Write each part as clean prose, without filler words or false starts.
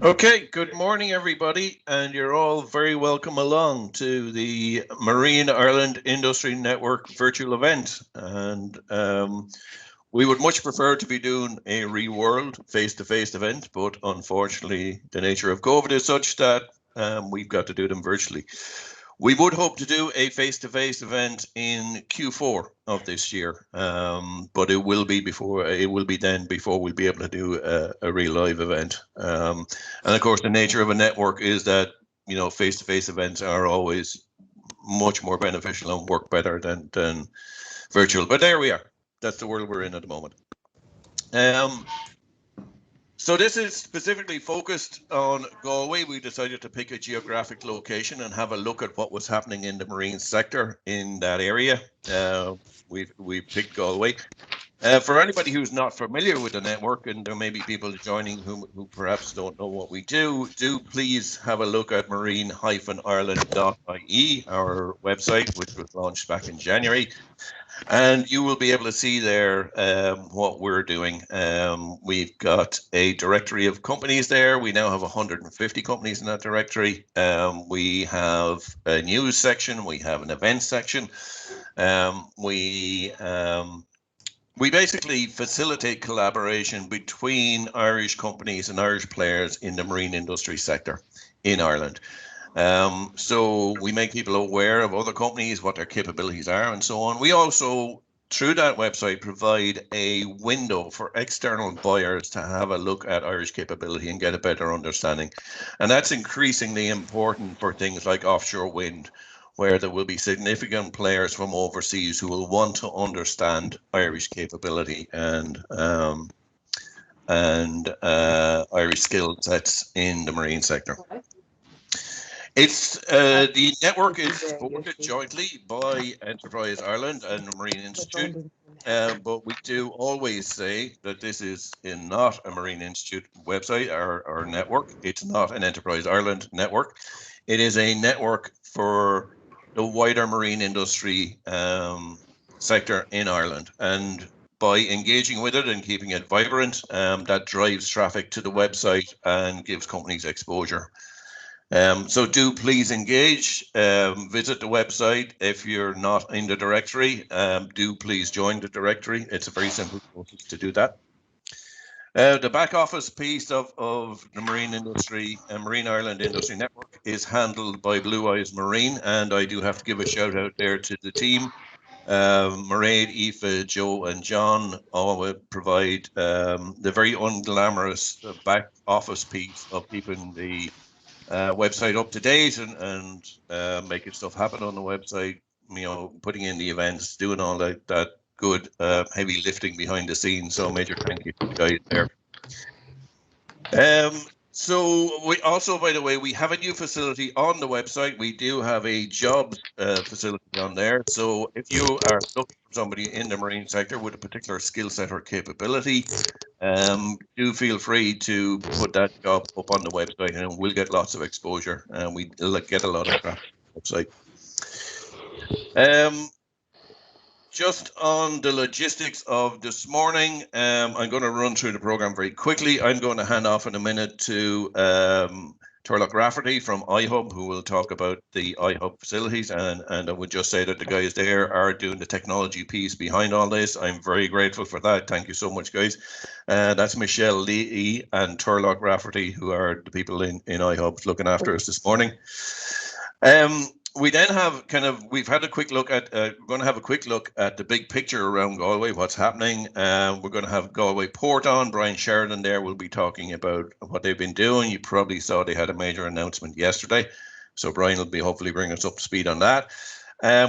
Okay, good morning, everybody, and you're all very welcome along to the Marine Ireland Industry Network virtual event. And we would much prefer to be doing a real world face-to-face event, but unfortunately, the nature of COVID is such that we've got to do them virtually. We would hope to do a face-to-face event in Q4 of this year, but it will be before we'll be able to do a real live event. And of course, the nature of a network is that face-to-face events are always much more beneficial and work better than virtual. But there we are. That's the world we're in at the moment. So this is specifically focused on Galway. We decided to pick a geographic location and have a look at what was happening in the marine sector in that area. We picked Galway. For anybody who's not familiar with the network, and there may be people joining who perhaps don't know what we do please have a look at marine-ireland.ie, our website, which was launched back in January. And you will be able to see there what we're doing. We've got a directory of companies there. We now have 150 companies in that directory. We have a news section. We have an events section. We basically facilitate collaboration between Irish companies and Irish players in the marine industry sector in Ireland. So we make people aware of other companies, what their capabilities are, and so on. We also, through that website, provide a window for external buyers to have a look at Irish capability and get a better understanding. And that's increasingly important for things like offshore wind, where there will be significant players from overseas who will want to understand Irish capability and Irish skill sets in the marine sector. It's the network is supported jointly by Enterprise Ireland and the Marine Institute, but we do always say that this is not a Marine Institute website or network. It's not an Enterprise Ireland network. It is a network for the wider marine industry sector in Ireland, and by engaging with it and keeping it vibrant, that drives traffic to the website and gives companies exposure. So do please engage, visit the website. If you're not in the directory, do please join the directory. It's a very simple process to do that. The back office piece of the marine industry and Marine Ireland Industry Network is handled by Blue Eyes Marine, and I do have to give a shout out there to the team. Mairead, Aoife, Joe and John all provide the very unglamorous back office piece of keeping the website up to date and making stuff happen on the website, putting in the events, doing all that good heavy lifting behind the scenes. So major thank you to the guys there. So we also, by the way, we have a new facility on the website. We do have a jobs facility on there. So if you are looking for somebody in the marine sector with a particular skill set or capability, do feel free to put that job up on the website, and we'll get lots of exposure, and we get a lot of traffic on the website. Just on the logistics of this morning, I'm going to run through the program very quickly. I'm going to hand off in a minute to Turlough Rafferty from iHub, who will talk about the iHub facilities, and I would just say that the guys there are doing the technology piece behind all this. I'm very grateful for that. Thank you so much, guys. That's Michelle Lee and Turlough Rafferty, who are the people in iHub looking after us this morning. We then have we've had a quick look at, we're going to have a quick look at the big picture around Galway, what's happening. We're going to have Galway Port on. Brian Sheridan there will be talking about what they've been doing. You probably saw they had a major announcement yesterday. So Brian will be hopefully bringing us up to speed on that.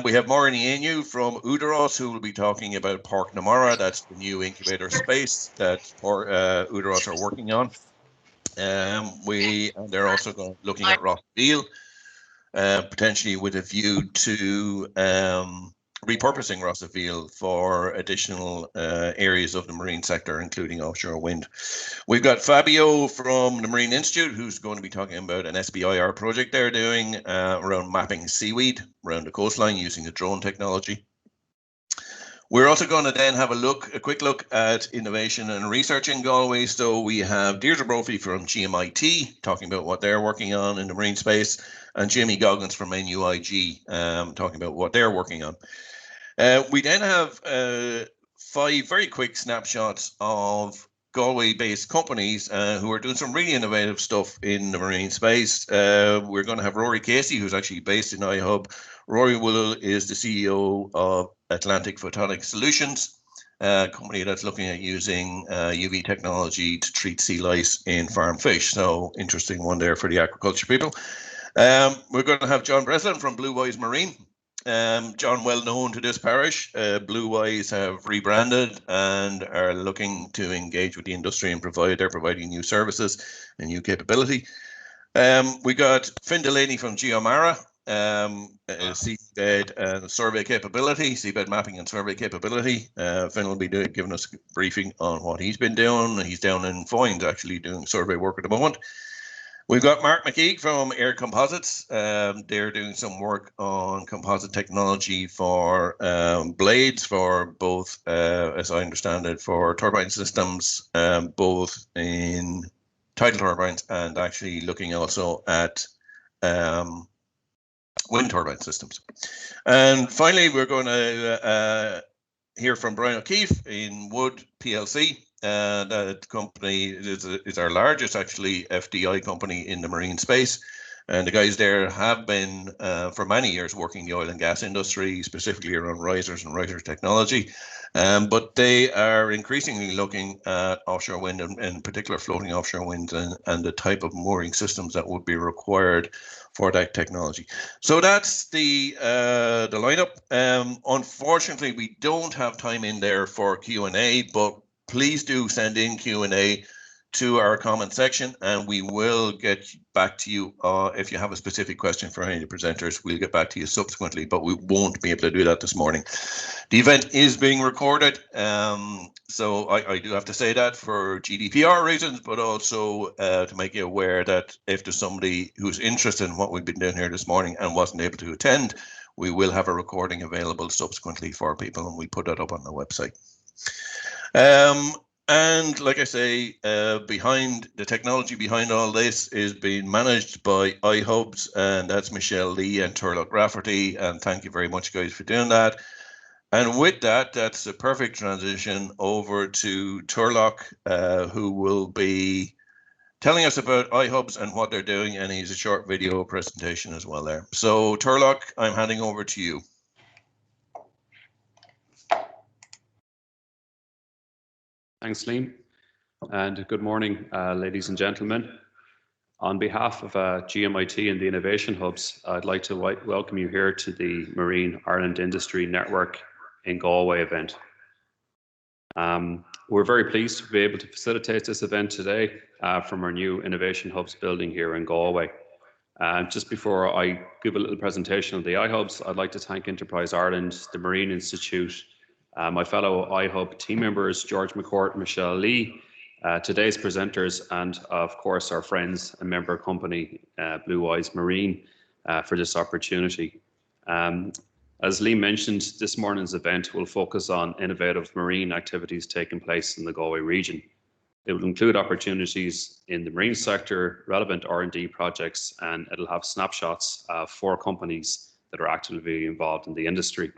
We have Maureen Inu from Udaros, who will be talking about Park Namara. That's the new incubator space that Udaros are working on. They're also looking at Rossville. Potentially with a view to repurposing Rossville for additional areas of the marine sector, including offshore wind. We've got Fabio from the Marine Institute, who's going to be talking about an SBIR project they're doing around mapping seaweed around the coastline using the drone technology. We're also going to then have a quick look at innovation and research in Galway. So we have Deirdre Brophy from GMIT talking about what they're working on in the marine space, and Jamie Goggins from NUIG talking about what they're working on. We then have 5 very quick snapshots of Galway-based companies who are doing some really innovative stuff in the marine space. We're going to have Rory Casey, who's actually based in iHub. Rory Wool is the CEO of Atlantic Photonic Solutions, a company that's looking at using UV technology to treat sea lice in farm fish. So interesting one there for the aquaculture people. We're going to have John Breslin from Blue Wise Marine. John, well known to this parish. Blue Wise have rebranded and are looking to engage with the industry and they're providing new services and new capability. We got Finn Delaney from Geomara, seabed and survey capability, seabed mapping and survey capability. Finn will be giving us a briefing on what he's been doing. He's down in Foynes actually doing survey work at the moment. We've got Mark McKeague from Air Composites. They're doing some work on composite technology for blades for both, as I understand it, for turbine systems, both in tidal turbines and actually looking also at wind turbine systems. And finally, we're going to hear from Brian O'Keefe in Wood PLC. That company is our largest, actually, FDI company in the marine space. And the guys there have been, for many years, working the oil and gas industry, specifically around risers and riser technology. But they are increasingly looking at offshore wind, and in particular floating offshore wind, and the type of mooring systems that would be required for that technology. So that's the lineup. Unfortunately, we don't have time in there for Q&A, but please do send in Q&A to our comment section, and we will get back to you if you have a specific question for any of the presenters. We'll get back to you subsequently, but we won't be able to do that this morning. The event is being recorded, so I do have to say that for GDPR reasons, but also to make you aware that if there's somebody who's interested in what we've been doing here this morning and wasn't able to attend, we will have a recording available subsequently for people, and we put that up on the website. And like I say, behind the technology behind all this is being managed by iHubs, and that's Michelle Lee and Turlock Rafferty. And thank you very much, guys, for doing that. And with that, that's a perfect transition over to Turlock, who will be telling us about iHubs and what they're doing. And he's a short video presentation as well there. So Turlock, I'm handing over to you. Thanks, Liam, and good morning, ladies and gentlemen. On behalf of GMIT and the Innovation Hubs, I'd like to welcome you here to the Marine Ireland Industry Network in Galway event. We're very pleased to be able to facilitate this event today from our new Innovation Hubs building here in Galway. Just before I give a little presentation of the iHubs, I'd like to thank Enterprise Ireland, the Marine Institute, my fellow iHub team members, George McCourt and Michelle Lee, today's presenters, and of course our friends and member company, Blue Wise Marine, for this opportunity. As Lee mentioned, this morning's event will focus on innovative marine activities taking place in the Galway region. It will include opportunities in the marine sector, relevant R&D projects, and it'll have snapshots of 4 companies that are actively involved in the industry.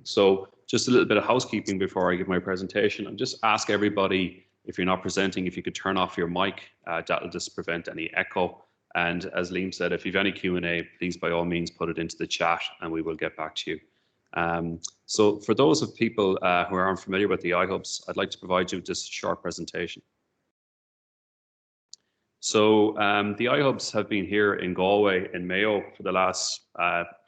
So just a little bit of housekeeping before I give my presentation. I'll just ask everybody, if you're not presenting, if you could turn off your mic, that'll just prevent any echo. And as Liam said, if you've any Q&A, please by all means put it into the chat and we will get back to you. So for those of people who are unfamiliar with the iHubs, I'd like to provide you with this short presentation. So the iHubs have been here in Galway in Mayo for the last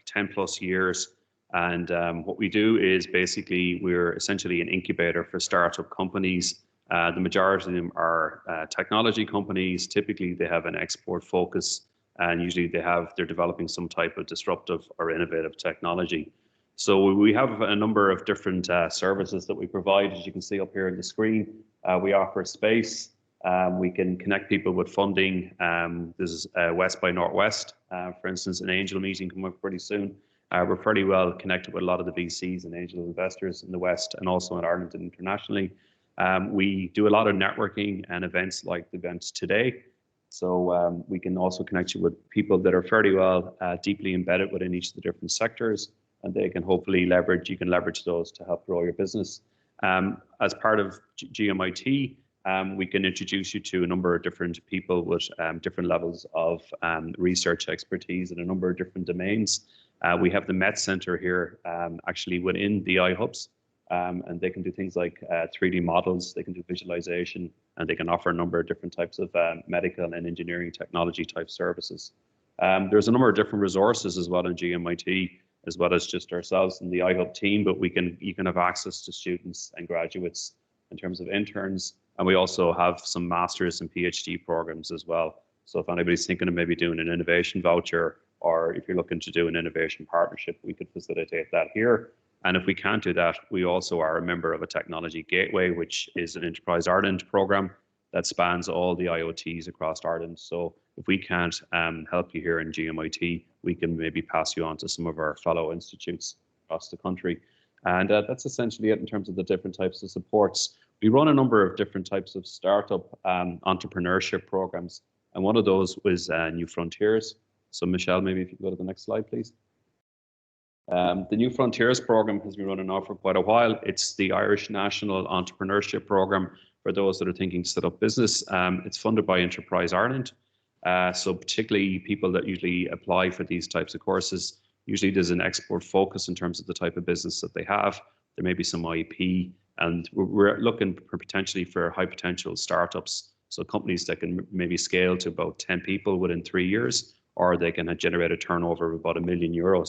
10 plus years. And what we do is basically we're essentially an incubator for startup companies. The majority of them are technology companies. Typically, they have an export focus, and usually they're developing some type of disruptive or innovative technology. So we have a number of different services that we provide, as you can see up here on the screen. We offer space. We can connect people with funding. This is West by Northwest, for instance, an angel meeting coming up pretty soon. We're fairly well connected with a lot of the VCs and angel investors in the West and also in Ireland and internationally. We do a lot of networking and events like the events today. So we can also connect you with people that are fairly well deeply embedded within each of the different sectors, and they can hopefully you can leverage those to help grow your business. As part of GMIT, we can introduce you to a number of different people with different levels of research expertise in a number of different domains. We have the Met Center here actually within the iHubs, and they can do things like 3D models, they can do visualization, and they can offer a number of different types of medical and engineering technology type services. There's a number of different resources as well in GMIT, as well as just ourselves and the iHub team, but you can have access to students and graduates in terms of interns, and we also have some masters and PhD programs as well. So if anybody's thinking of maybe doing an innovation voucher, or if you're looking to do an innovation partnership, we could facilitate that here. And if we can't do that, we also are a member of a technology gateway, which is an Enterprise Ireland program that spans all the IoTs across Ireland. So if we can't help you here in GMIT, we can maybe pass you on to some of our fellow institutes across the country. And that's essentially it in terms of the different types of supports. We run a number of different types of startup entrepreneurship programs. And one of those was New Frontiers. So Michelle, maybe if you could go to the next slide, please. The New Frontiers program has been running now for quite a while. It's the Irish National Entrepreneurship Program for those that are thinking to set up business. It's funded by Enterprise Ireland. So particularly people that usually apply for these types of courses, usually there's an export focus in terms of the type of business that they have. There may be some IP, and we're looking for potentially for high potential startups. So companies that can maybe scale to about 10 people within 3 years, or they can generate a turnover of about €1 million.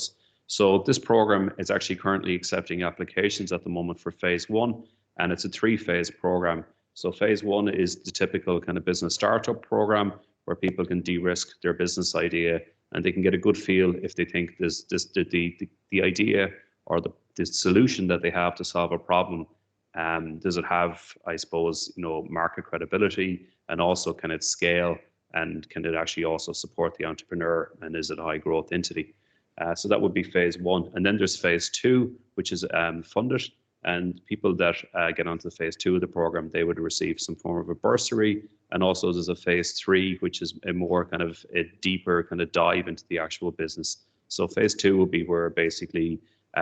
So this program is actually currently accepting applications at the moment for phase 1, and it's a 3-phase program. So phase 1 is the typical kind of business startup program where people can de-risk their business idea, and they can get a good feel if they think the idea or the solution that they have to solve a problem, does it have, I suppose, market credibility, and also can it scale, and can it actually also support the entrepreneur, and is it a high growth entity? So that would be phase 1. And then there's phase 2, which is funded, and people that get onto the phase 2 of the program, they would receive some form of a bursary. And also there's a phase 3, which is a more kind of a deeper kind of dive into the actual business. So phase 2 will be where basically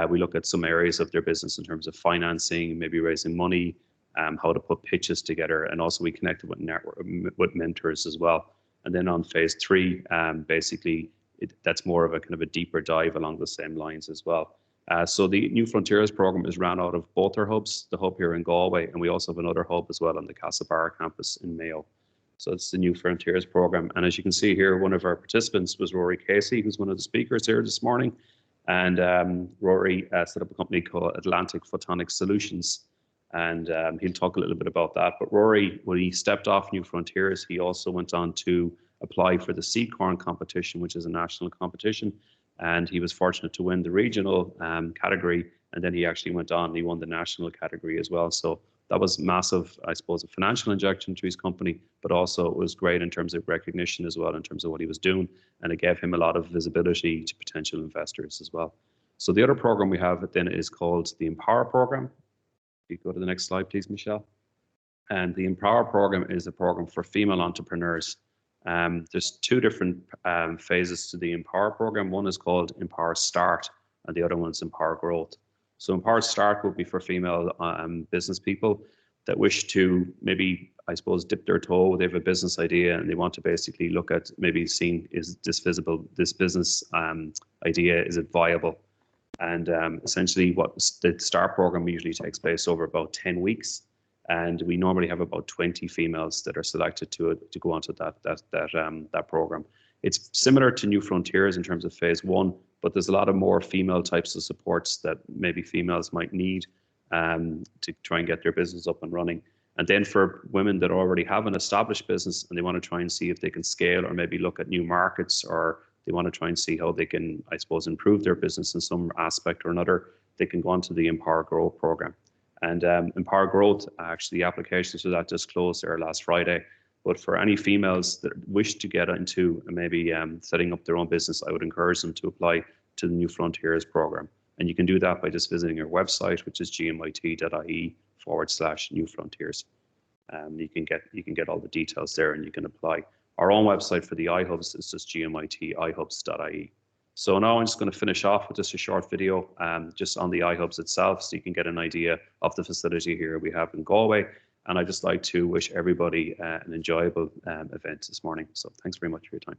we look at some areas of their business in terms of financing, maybe raising money, how to put pitches together, and also we connect with mentors as well. And then on phase 3, basically that's more of a kind of a deeper dive along the same lines as well. So the New Frontiers program is run out of both our hubs, the hub here in Galway, and we also have another hub as well on the Castlebar campus in Mayo. So it's the New Frontiers program. And as you can see here, one of our participants was Rory Casey, who's one of the speakers here this morning. And Rory set up a company called Atlantic Photonic Solutions. And he'll talk a little bit about that. But Rory, when he stepped off New Frontiers, he also went on to apply for the Seed Corn competition, which is a national competition. And he was fortunate to win the regional category. And then he actually went on and he won the national category as well. So that was massive, I suppose, a financial injection to his company, but also it was great in terms of recognition as well, in terms of what he was doing. And it gave him a lot of visibility to potential investors as well. So the other program we have then is called the Empower program. If you go to the next slide, please, Michelle. And the Empower program is a program for female entrepreneurs. There's 2 different phases to the Empower program. One is called Empower Start, and the other one is Empower Growth. So Empower Start will be for female business people that wish to maybe, I suppose, dip their toe. They have a business idea and they want to basically look at maybe seeing, is this visible, this business idea, is it viable? And essentially what the START program usually takes place over about 10 weeks. And we normally have about 20 females that are selected to go onto that program. It's similar to New Frontiers in terms of phase 1, but there's a lot of more female types of supports that maybe females might need to try and get their business up and running. And then for women that already have an established business and they want to try and see if they can scale or maybe look at new markets, or they want to try and see how they can, I suppose, improve their business in some aspect or another, they can go onto the Empower Growth program. And Empower Growth, actually the applications for that just closed there last Friday. But for any females that wish to get into maybe setting up their own business, I would encourage them to apply to the New Frontiers program. And you can do that by just visiting our website, which is gmit.ie/New Frontiers. You can get all the details there, and you can apply. Our own website for the iHubs is just gmit.ihubs.ie. So now I'm just going to finish off with just a short video just on the iHubs itself, so you can get an idea of the facility here we have in Galway. And I'd just like to wish everybody an enjoyable event this morning. So thanks very much for your time.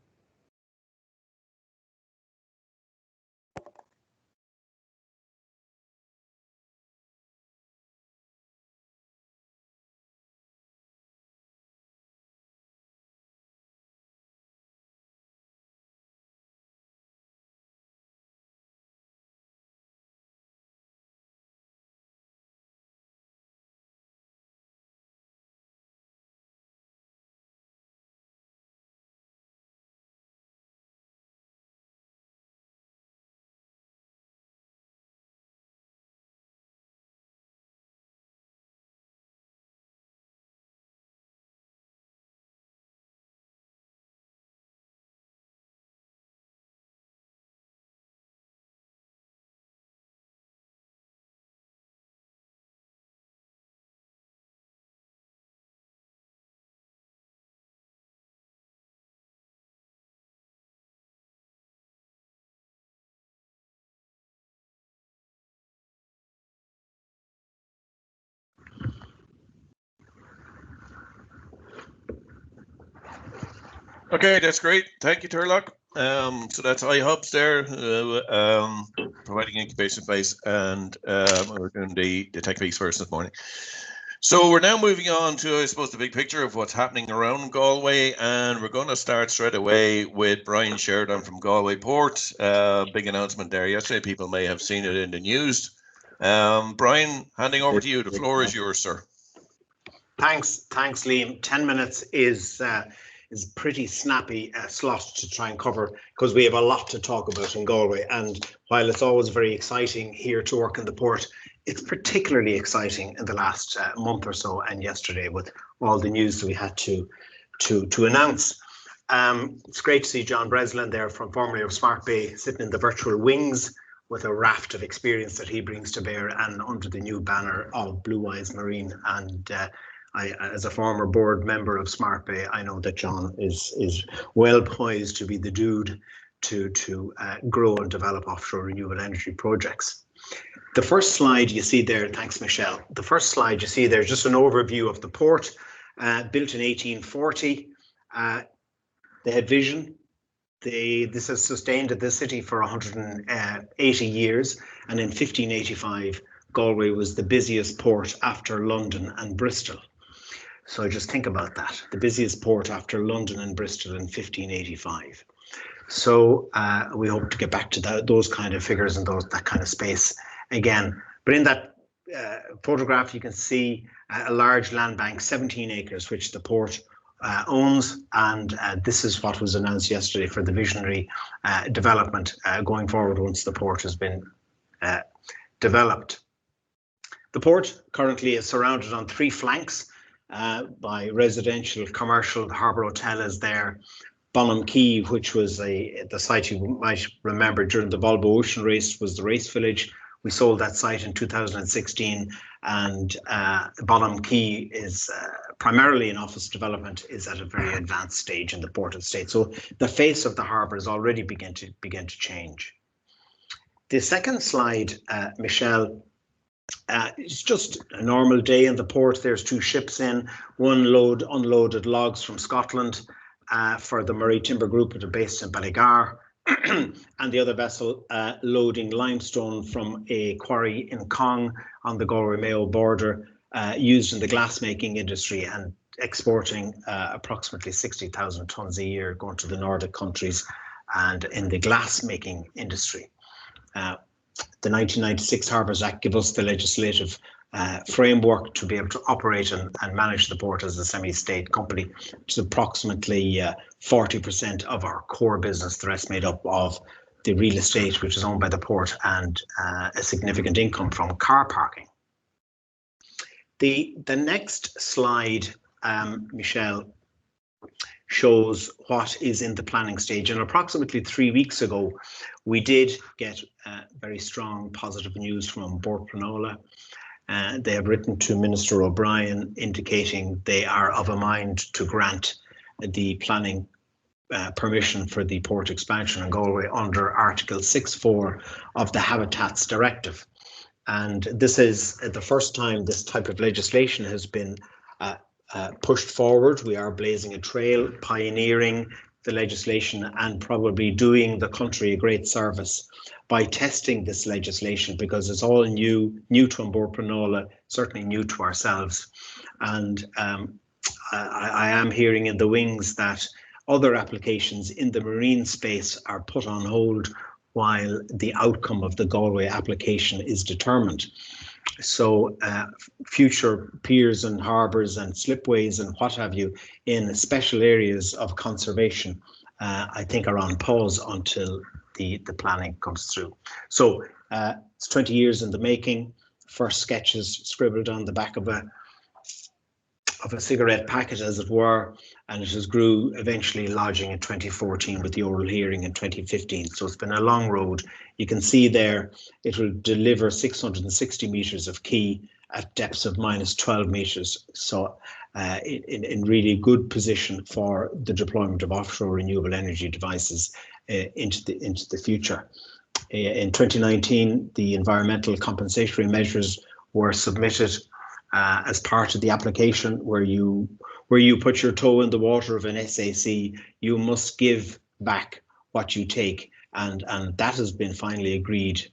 Okay, that's great. Thank you, Turlock. So that's iHubs there, providing incubation space, and we're doing the tech piece first this morning. So we're now moving on to, I suppose, the big picture of what's happening around Galway, and we're going to start straight away with Brian Sheridan from Galway Port. Big announcement there yesterday. People may have seen it in the news. Brian, handing over to you. The floor is yours, sir. Thanks, Liam. 10 minutes is pretty snappy slot to try and cover, because we have a lot to talk about in Galway. And while it's always very exciting here to work in the port, it's particularly exciting in the last month or so, and yesterday with all the news that we had to announce. It's great to see John Breslin there, from formerly of Smart Bay, sitting in the virtual wings with a raft of experience that he brings to bear, and under the new banner of Blue Eyes Marine. And as a former board member of Smart Bay, I know that John is well poised to be the dude to grow and develop offshore renewable energy projects. The first slide you see there, thanks Michelle, the first slide you see there is just an overview of the port, built in 1840. They had vision. This has sustained the city for 180 years, and in 1585, Galway was the busiest port after London and Bristol. So just think about that, the busiest port after London and Bristol in 1585. So we hope to get back to those kind of figures and that kind of space again. But in that photograph, you can see a large land bank, 17 acres, which the port owns, and this is what was announced yesterday for the visionary development going forward once the port has been developed. The port currently is surrounded on 3 flanks by residential, commercial. The Harbour Hotel is there. Bonham Quay, which was the site you might remember during the Volvo Ocean Race, was the race village. We sold that site in 2016, and Bonham Quay is primarily an office development, is at a very advanced stage in the port of state. So the face of the harbour is already begin to change. The second slide, Michelle, it's just a normal day in the port. There's 2 ships in, one unloaded logs from Scotland for the Murray Timber Group, that are based in Ballygar, and the other vessel loading limestone from a quarry in Cong on the Galway-Mayo border, used in the glassmaking industry, and exporting approximately 60,000 tonnes a year, going to the Nordic countries and in the glassmaking industry. The 1996 Harbours Act gives us the legislative framework to be able to operate and manage the port as a semi-state company, which is approximately 40% of our core business. The rest made up of the real estate, which is owned by the port, and a significant income from car parking. The next slide, Michelle, shows what is in the planning stage. And approximately 3 weeks ago, we did get very strong positive news from Bord Pleanála. They have written to Minister O'Brien indicating they are of a mind to grant the planning permission for the port expansion in Galway under Article 6.4 of the Habitats Directive. And this is the first time this type of legislation has been pushed forward. We are blazing a trail, pioneering the legislation, and probably doing the country a great service by testing this legislation, because it's all new to Bord Pleanála, certainly new to ourselves. And I am hearing in the wings that other applications in the marine space are put on hold while the outcome of the Galway application is determined. So future piers and harbours and slipways and what have you in special areas of conservation, I think, are on pause until the planning comes through. So it's 20 years in the making. First sketches scribbled on the back of a cigarette packet, as it were, and it has grew, eventually lodging in 2014 with the oral hearing in 2015. So it's been a long road. You can see there it will deliver 660 meters of quay at depths of -12 meters. So in really good position for the deployment of offshore renewable energy devices into the future. In 2019, the environmental compensatory measures were submitted as part of the application, where you put your toe in the water of an SAC, you must give back what you take, and that has been finally agreed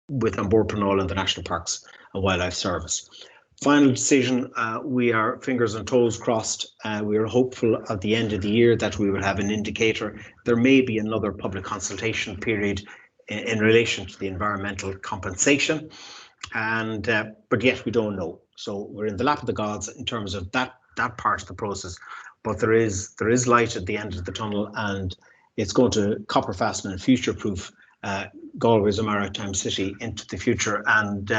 with Bord Pleanála and the National Parks and Wildlife Service. Final decision, we are fingers and toes crossed. We are hopeful at the end of the year that we will have an indicator. There may be another public consultation period in relation to the environmental compensation, and but yet we don't know. So we're in the lap of the gods in terms of that part of the process. But there is light at the end of the tunnel, and it's going to copper fasten and future-proof Galway as a maritime city into the future. And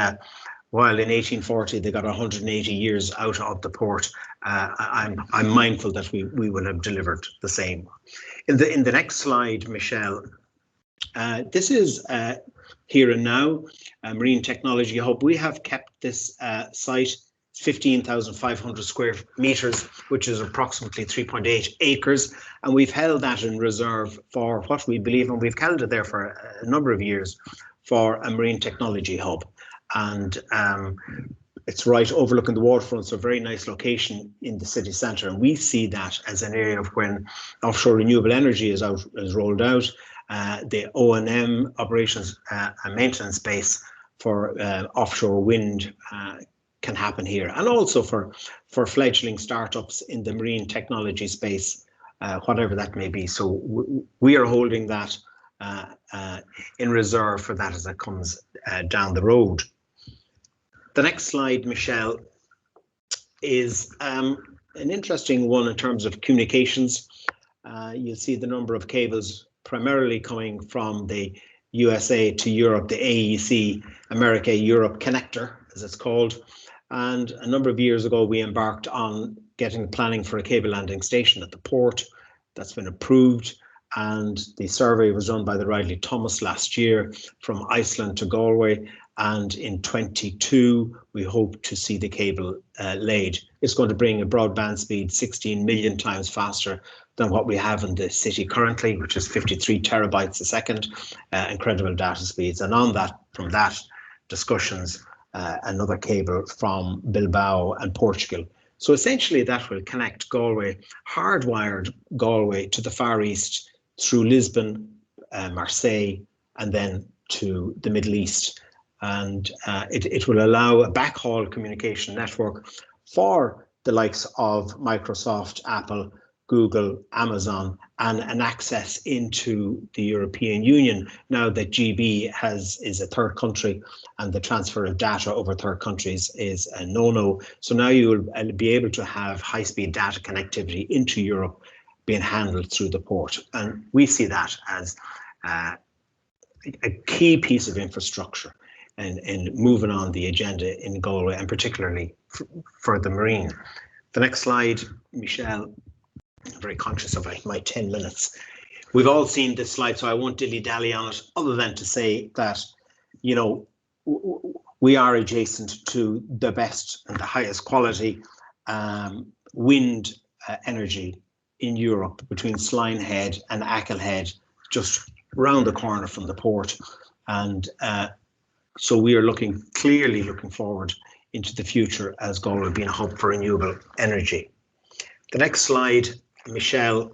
while in 1840 they got 180 years out of the port, I'm mindful that we will have delivered the same. In the next slide, Michelle, this is here and now, Marine Technology Hub. We have kept this site 15,500 square meters, which is approximately 3.8 acres, and we've held that in reserve for what we believe, and we've held it there for a number of years, for a Marine Technology Hub. And it's right overlooking the waterfront, so a very nice location in the city centre, and we see that as an area of when offshore renewable energy is rolled out, the O&M operations and maintenance base for offshore wind can happen here, and also for fledgling startups in the marine technology space, whatever that may be. So we are holding that in reserve for that as it comes down the road. The next slide, Michelle, is an interesting one in terms of communications. You'll see the number of cables primarily coming from the USA to Europe, the AEC, America-Europe connector, as it's called. And a number of years ago, we embarked on getting planning for a cable landing station at the port. That's been approved. And the survey was done by the Riley Thomas last year from Iceland to Galway. And in 22, we hope to see the cable laid. It's going to bring a broadband speed 16 million times faster than what we have in the city currently, which is 53 terabytes a second, incredible data speeds. And on that, from that, discussions, another cable from Bilbao and Portugal. So essentially that will connect Galway, hardwired Galway to the Far East through Lisbon, Marseille, and then to the Middle East. And it will allow a backhaul communication network for the likes of Microsoft, Apple, Google, Amazon, and an access into the European Union now that GB is a third country, and the transfer of data over third countries is a no-no. So now you will be able to have high-speed data connectivity into Europe being handled through the port. And we see that as a key piece of infrastructure and moving on the agenda in Galway, and particularly for the marine. The next slide, Michelle. I'm very conscious of my 10 minutes. We've all seen this slide, so I won't dilly-dally on it, other than to say that, you know, we are adjacent to the best and the highest quality wind energy in Europe, between Slinehead and Acklehead, just round the corner from the port. And so we are clearly looking forward into the future as Galway being a hub for renewable energy. The next slide, Michelle.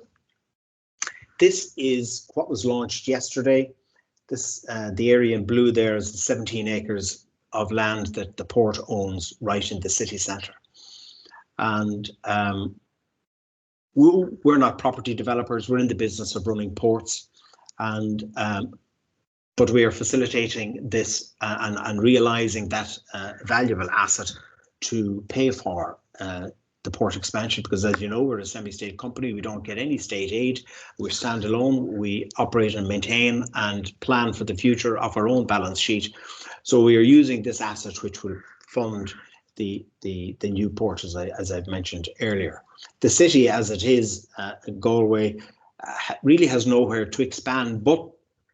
This is what was launched yesterday. This the area in blue there is the 17 acres of land that the port owns right in the city centre. And we're not property developers. We're in the business of running ports, and but we are facilitating this and realising that valuable asset to pay for the port expansion, because, as you know, we're a semi-state company. We don't get any state aid. We're standalone. We operate and maintain and plan for the future of our own balance sheet. So we are using this asset, which will fund the new port, as I've mentioned earlier. The city, as it is, Galway, really has nowhere to expand but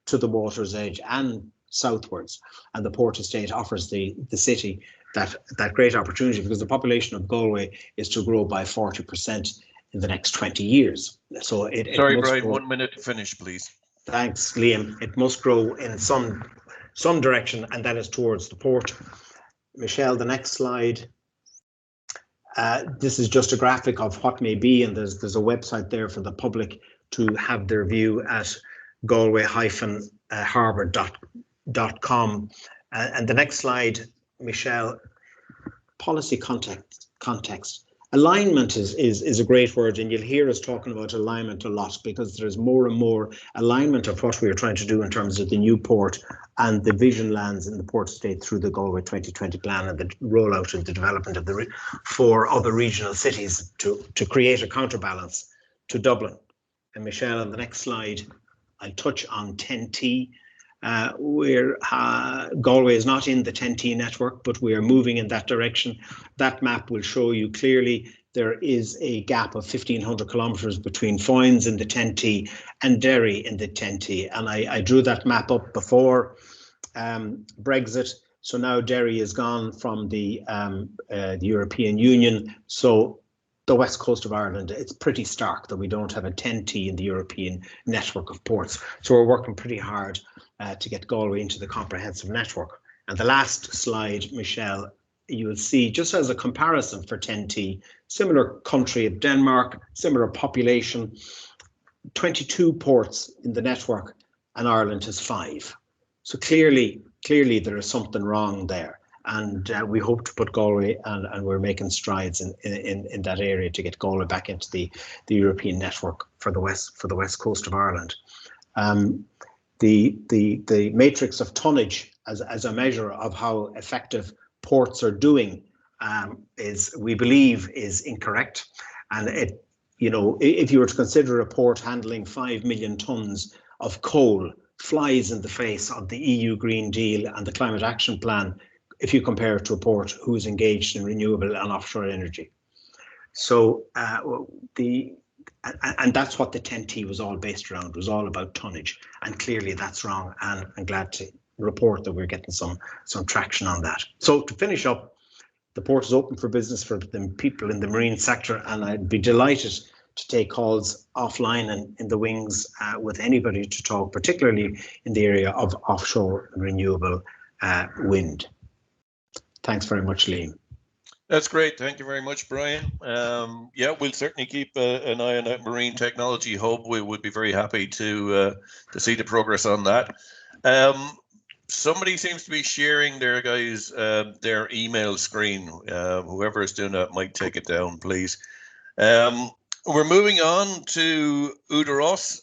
to the water's edge and southwards, and the port estate offers the city that great opportunity, because the population of Galway is to grow by 40% in the next 20 years. So sorry, Brian, 1 minute to finish, please. Thanks, Liam. It must grow in some direction, and that is towards the port. Michelle, the next slide. This is just a graphic of what may be, and there's a website there for the public to have their view at galway-harbour.com. And the next slide, Michelle, policy context. Alignment is a great word, and you'll hear us talking about alignment a lot, because there's more and more alignment of what we are trying to do in terms of the new port and the vision lands in the port estate through the Galway 2020 plan and the rollout and the development of the 4 other regional cities to create a counterbalance to Dublin. And Michelle, on the next slide, I'll touch on 10T. Galway is not in the 10T network, but we are moving in that direction. That map will show you clearly there is a gap of 1,500 kilometres between Foynes in the 10T and Derry in the 10T. And I drew that map up before Brexit. So now Derry is gone from the European Union. So the west coast of Ireland, it's pretty stark that we don't have a 10T in the European network of ports. So we're working pretty hard to get Galway into the comprehensive network. And the last slide, Michelle, you will see, just as a comparison for 10T, similar country of Denmark, similar population, 22 ports in the network, and Ireland has 5. So clearly there is something wrong there. And we hope to put Galway, and we're making strides in that area to get Galway back into the European network for the west coast of Ireland. The matrix of tonnage as a measure of how effective ports are doing we believe is incorrect. And if you were to consider a port handling 5 million tons of coal, flies in the face of the EU Green Deal and the Climate Action Plan, if you compare it to a port who is engaged in renewable and offshore energy. So and that's what the 10T was all based around, was all about tonnage. And clearly that's wrong. And I'm glad to report that we're getting some traction on that. So to finish up, the port is open for business for the people in the marine sector, and I'd be delighted to take calls offline and in the wings with anybody to talk, particularly in the area of offshore renewable wind. Thanks very much, Liam. That's great. Thank you very much, Brian. Yeah, we'll certainly keep an eye on that Marine Technology Hub. We would be very happy to see the progress on that. Somebody seems to be sharing their their email screen. Whoever is doing that might take it down, please. We're moving on to Udaros,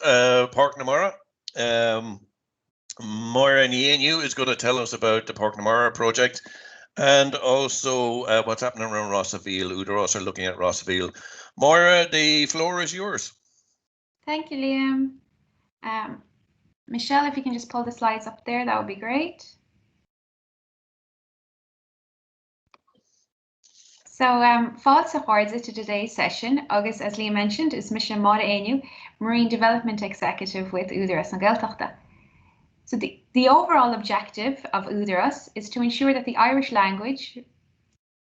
Park Namara. Moira Nienu is going to tell us about the Park Namara project, and also what's happening around Rossaville. Udaros are looking at Rossaville. Moira, the floor is yours. Thank you, Liam. Michelle, if you can just pull the slides up there, that would be great. So, fáilte háirde to today's session, August, as Liam mentioned, is Mission Mada Ainu, Marine Development Executive with Údarás na Gaeltachta. So the overall objective of Údarás is to ensure that the Irish language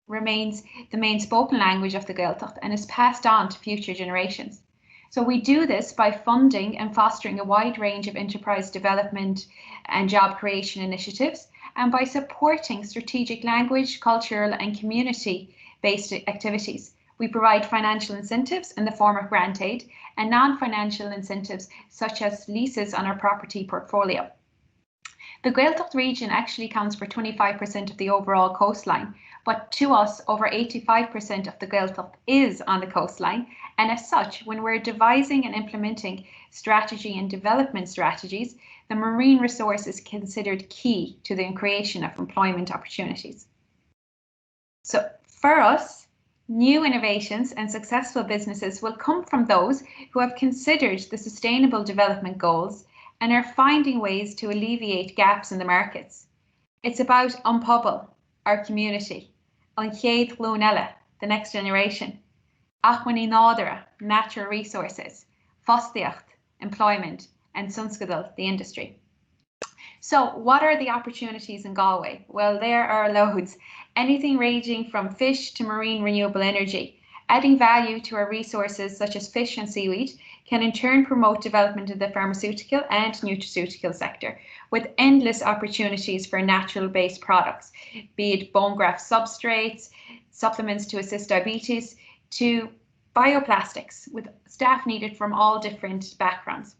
remains the main spoken language of the Gaeltacht and is passed on to future generations. So we do this by funding and fostering a wide range of enterprise development and job creation initiatives, and by supporting strategic language, cultural and community-based activities. We provide financial incentives in the form of grant aid and non-financial incentives such as leases on our property portfolio. The Gaeltacht region actually accounts for 25% of the overall coastline, but to us, over 85% of the Gaeltacht is on the coastline, and as such, when we're devising and implementing strategy and development strategies, the marine resource is considered key to the creation of employment opportunities. So for us, new innovations and successful businesses will come from those who have considered the sustainable development goals and are finding ways to alleviate gaps in the markets. It's about Pobal, our community, An Chéad Glúnella, the next generation, Achmani Nádara, natural resources, Fostiacht, employment, and Sunskadal, the industry. So what are the opportunities in Galway? Well, there are loads, anything ranging from fish to marine renewable energy. Adding value to our resources such as fish and seaweed can in turn promote development in the pharmaceutical and nutraceutical sector, with endless opportunities for natural-based products, be it bone graft substrates, supplements to assist diabetes, to bioplastics, with staff needed from all different backgrounds.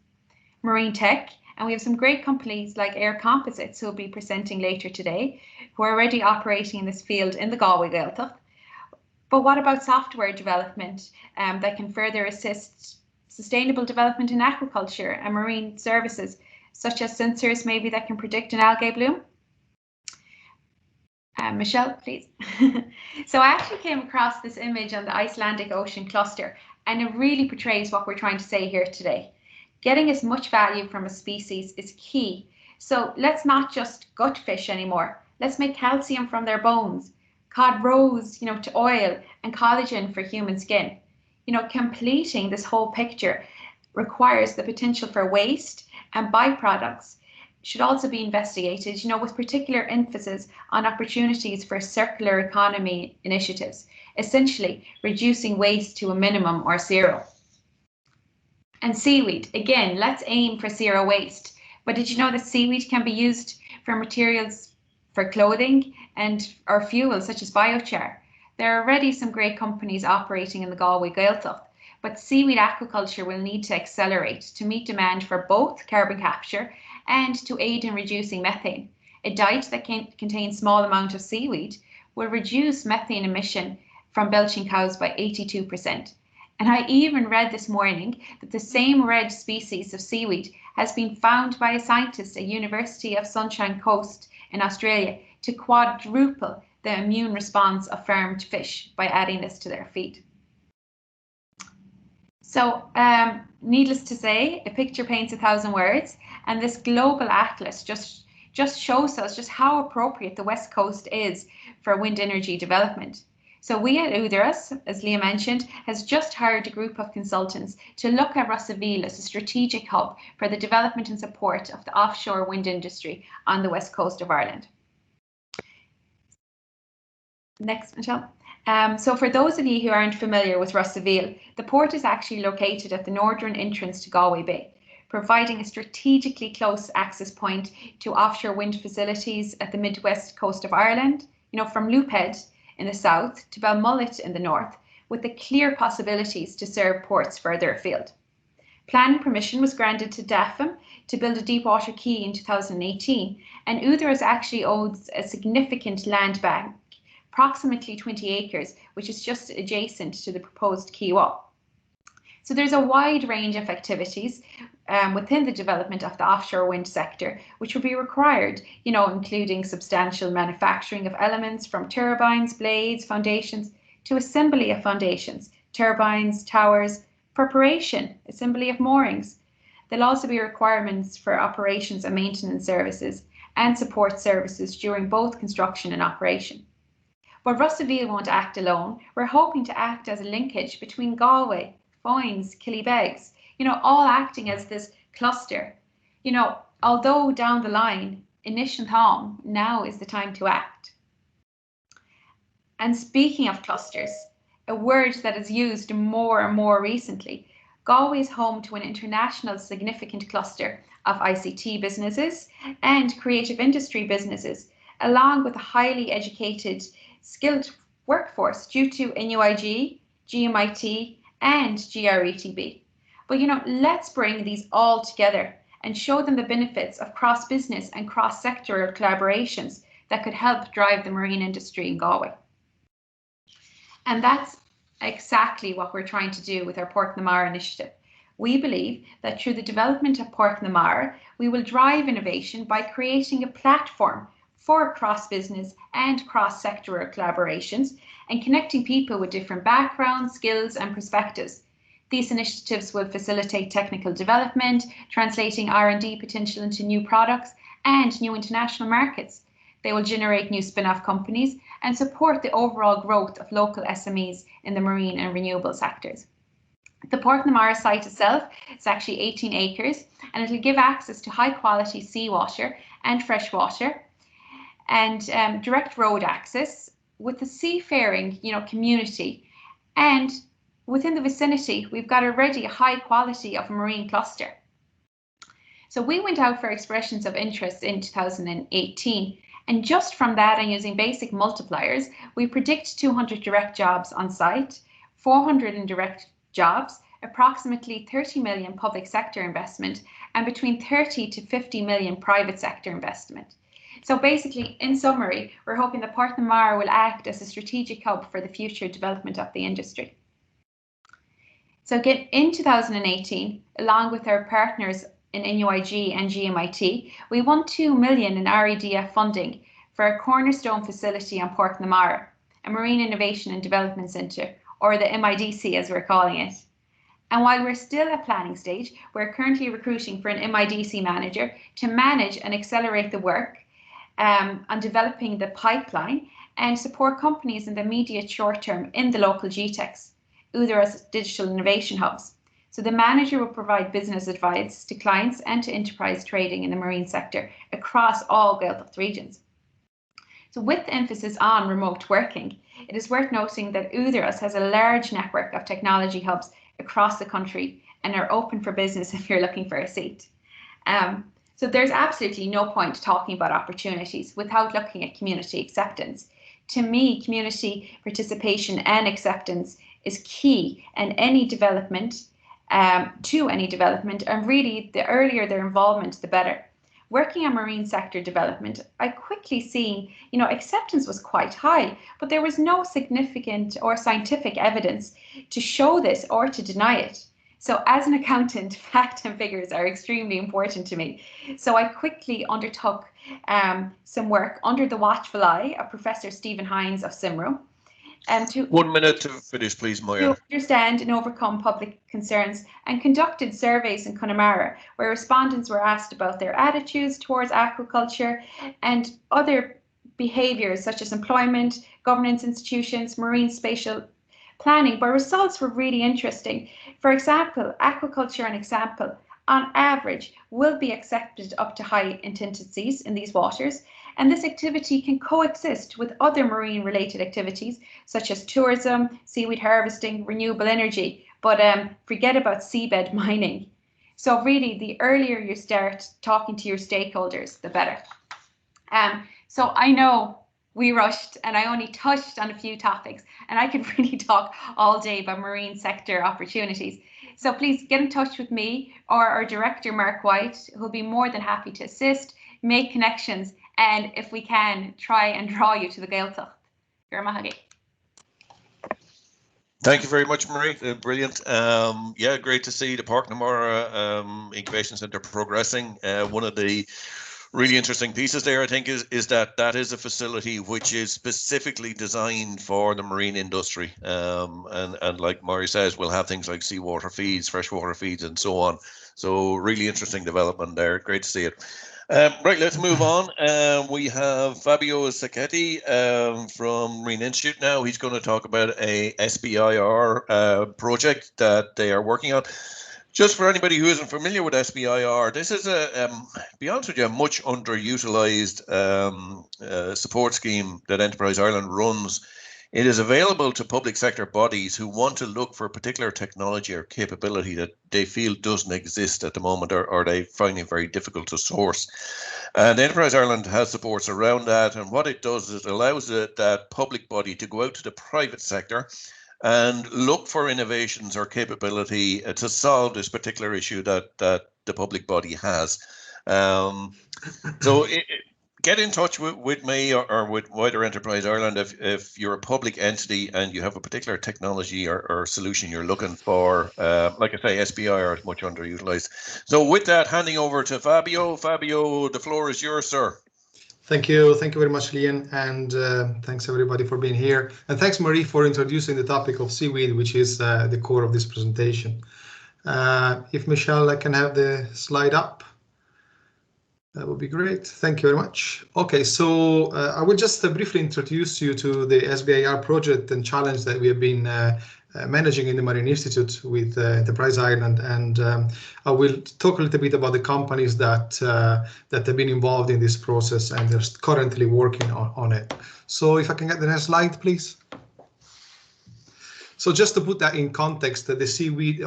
Marine tech, and we have some great companies like Air Composites who will be presenting later today, who are already operating in this field in the Galway Gaeltacht. But what about software development that can further assist sustainable development in aquaculture and marine services, such as sensors maybe that can predict an algae bloom? Michelle, please. So I actually came across this image on the Icelandic Ocean cluster, and it really portrays what we're trying to say here today. Getting as much value from a species is key. So let's not just gut fish anymore. Let's make calcium from their bones, cod roes, to oil, and collagen for human skin. Completing this whole picture requires the potential for waste, and byproducts should also be investigated, with particular emphasis on opportunities for circular economy initiatives, essentially reducing waste to a minimum or zero. And seaweed, again, let's aim for zero waste. But did you know that seaweed can be used for materials for clothing or fuel, such as biochar? There are already some great companies operating in the Galway Gaeltacht, but seaweed aquaculture will need to accelerate to meet demand for both carbon capture and to aid in reducing methane. A diet that contains small amount of seaweed will reduce methane emission from belching cows by 82%. And I even read this morning that the same red species of seaweed has been found by a scientist at University of Sunshine Coast in Australia to quadruple the immune response of farmed fish by adding this to their feed. So needless to say, a picture paints 1,000 words, and this global atlas just shows us just how appropriate the West Coast is for wind energy development. So we at Údarás, as Leah mentioned, has just hired a group of consultants to look at Rossaveel as a strategic hub for the development and support of the offshore wind industry on the west coast of Ireland. Next, Michelle. So for those of you who aren't familiar with Rossaveel, the port is actually located at the northern entrance to Galway Bay, providing a strategically close access point to offshore wind facilities at the midwest coast of Ireland, from Loophead in the south to Balmullet in the north, with the clear possibilities to serve ports further afield. Planning permission was granted to DAFM to build a deep water quay in 2018, and Údarás actually owns a significant land bank, approximately 20 acres, which is just adjacent to the proposed quay wall. So there's a wide range of activities within the development of the offshore wind sector, which will be required, including substantial manufacturing of elements from turbines, blades, foundations, to assembly of foundations, turbines, towers, preparation, assembly of moorings. There'll also be requirements for operations and maintenance services and support services during both construction and operation. But Russellville won't act alone. We're hoping to act as a linkage between Galway, Foynes, Killybegs, all acting as this cluster. Although down the line, Inishan Thom, now is the time to act. And speaking of clusters, a word that is used more and more recently, Galway is home to an international significant cluster of ICT businesses and creative industry businesses, along with a highly educated, skilled workforce due to NUIG, GMIT, and GRETB. But let's bring these all together and show them the benefits of cross-business and cross-sectoral collaborations that could help drive the marine industry in Galway. And that's exactly what we're trying to do with our Portnamara initiative. We believe that through the development of Portnamara, we will drive innovation by creating a platform for cross-business and cross-sectoral collaborations and connecting people with different backgrounds, skills, and perspectives. These initiatives will facilitate technical development, translating R&D potential into new products and new international markets. They will generate new spin-off companies and support the overall growth of local SMEs in the marine and renewable sectors. The Portnamara site itself is actually 18 acres, and it will give access to high quality seawater and fresh water and direct road access with the seafaring community. And within the vicinity, we've got already a high quality of a marine cluster. So we went out for expressions of interest in 2018. And just from that, and using basic multipliers, we predict 200 direct jobs on site, 400 indirect jobs, approximately 30 million public sector investment, and between 30 to 50 million private sector investment. So basically, in summary, we're hoping that Portnamara will act as a strategic hub for the future development of the industry. So again, in 2018, along with our partners in NUIG and GMIT, we won 2 million in REDF funding for a cornerstone facility on Portnamara, a Marine Innovation and Development Centre, or the MIDC as we're calling it. And while we're still at planning stage, we're currently recruiting for an MIDC manager to manage and accelerate the work on developing the pipeline and support companies in the immediate short term in the local GTECs, either as digital innovation hubs. So the manager will provide business advice to clients and to enterprise trading in the marine sector across all Gaeltacht regions. So with emphasis on remote working, it is worth noting that Údarás has a large network of technology hubs across the country and are open for business if you're looking for a seat. So there's absolutely no point talking about opportunities without looking at community acceptance. To me, community participation and acceptance is key in any development, and really the earlier their involvement, the better. Working on marine sector development, I quickly seen, acceptance was quite high, but there was no significant or scientific evidence to show this or to deny it. So as an accountant, fact and figures are extremely important to me. So I quickly undertook some work under the watchful eye of Professor Stephen Hines of CIMRO. To 1 minute to finish, please, Moira. To understand and overcome public concerns, and conducted surveys in Connemara where respondents were asked about their attitudes towards aquaculture and other behaviours such as employment, governance institutions, marine spatial planning, where results were really interesting. For example, aquaculture on average will be accepted up to high intensities in these waters, and this activity can coexist with other marine related activities such as tourism, seaweed harvesting, renewable energy, but forget about seabed mining. So really, the earlier you start talking to your stakeholders, the better. So I know we rushed and I only touched on a few topics, and I could really talk all day about marine sector opportunities. So please get in touch with me or our director, Mark White, who'll be more than happy to assist, make connections, and if we can, try and draw you to the Gaeltacht. Thank you very much, Marie. Brilliant. Yeah, great to see the Portnamara Incubation Centre progressing. One of the really interesting pieces there, I think, is that is a facility which is specifically designed for the marine industry. And like Maury says, we'll have things like seawater feeds, freshwater feeds, and so on. So really interesting development there. Great to see it. Right, let's move on. We have Fabio Sacchetti from MIIN Institute now. He's going to talk about a SBIR project that they are working on. Just for anybody who isn't familiar with SBIR, this is to be honest with you, a much underutilized support scheme that Enterprise Ireland runs. It is available to public sector bodies who want to look for a particular technology or capability that they feel doesn't exist at the moment, or they find it very difficult to source. And Enterprise Ireland has supports around that. And what it does is it allows that public body to go out to the private sector and look for innovations or capability to solve this particular issue that the public body has. Get in touch with me or with Wider Enterprise Ireland if you're a public entity and you have a particular technology or solution you're looking for. Like I say, SBIR is much underutilized. So with that, handing over to Fabio. Fabio, the floor is yours, sir. Thank you very much, Liam, and thanks everybody for being here. And thanks, Marie, for introducing the topic of seaweed, which is the core of this presentation. If Michelle, I can have the slide up. That would be great. Thank you very much. Okay, so I will just briefly introduce you to the SBIR project and challenge that we have been managing in the MIIN Institute with Enterprise Ireland, and I will talk a little bit about the companies that have been involved in this process and they're currently working on it. So if I can get the next slide, please. So just to put that in context, the seaweed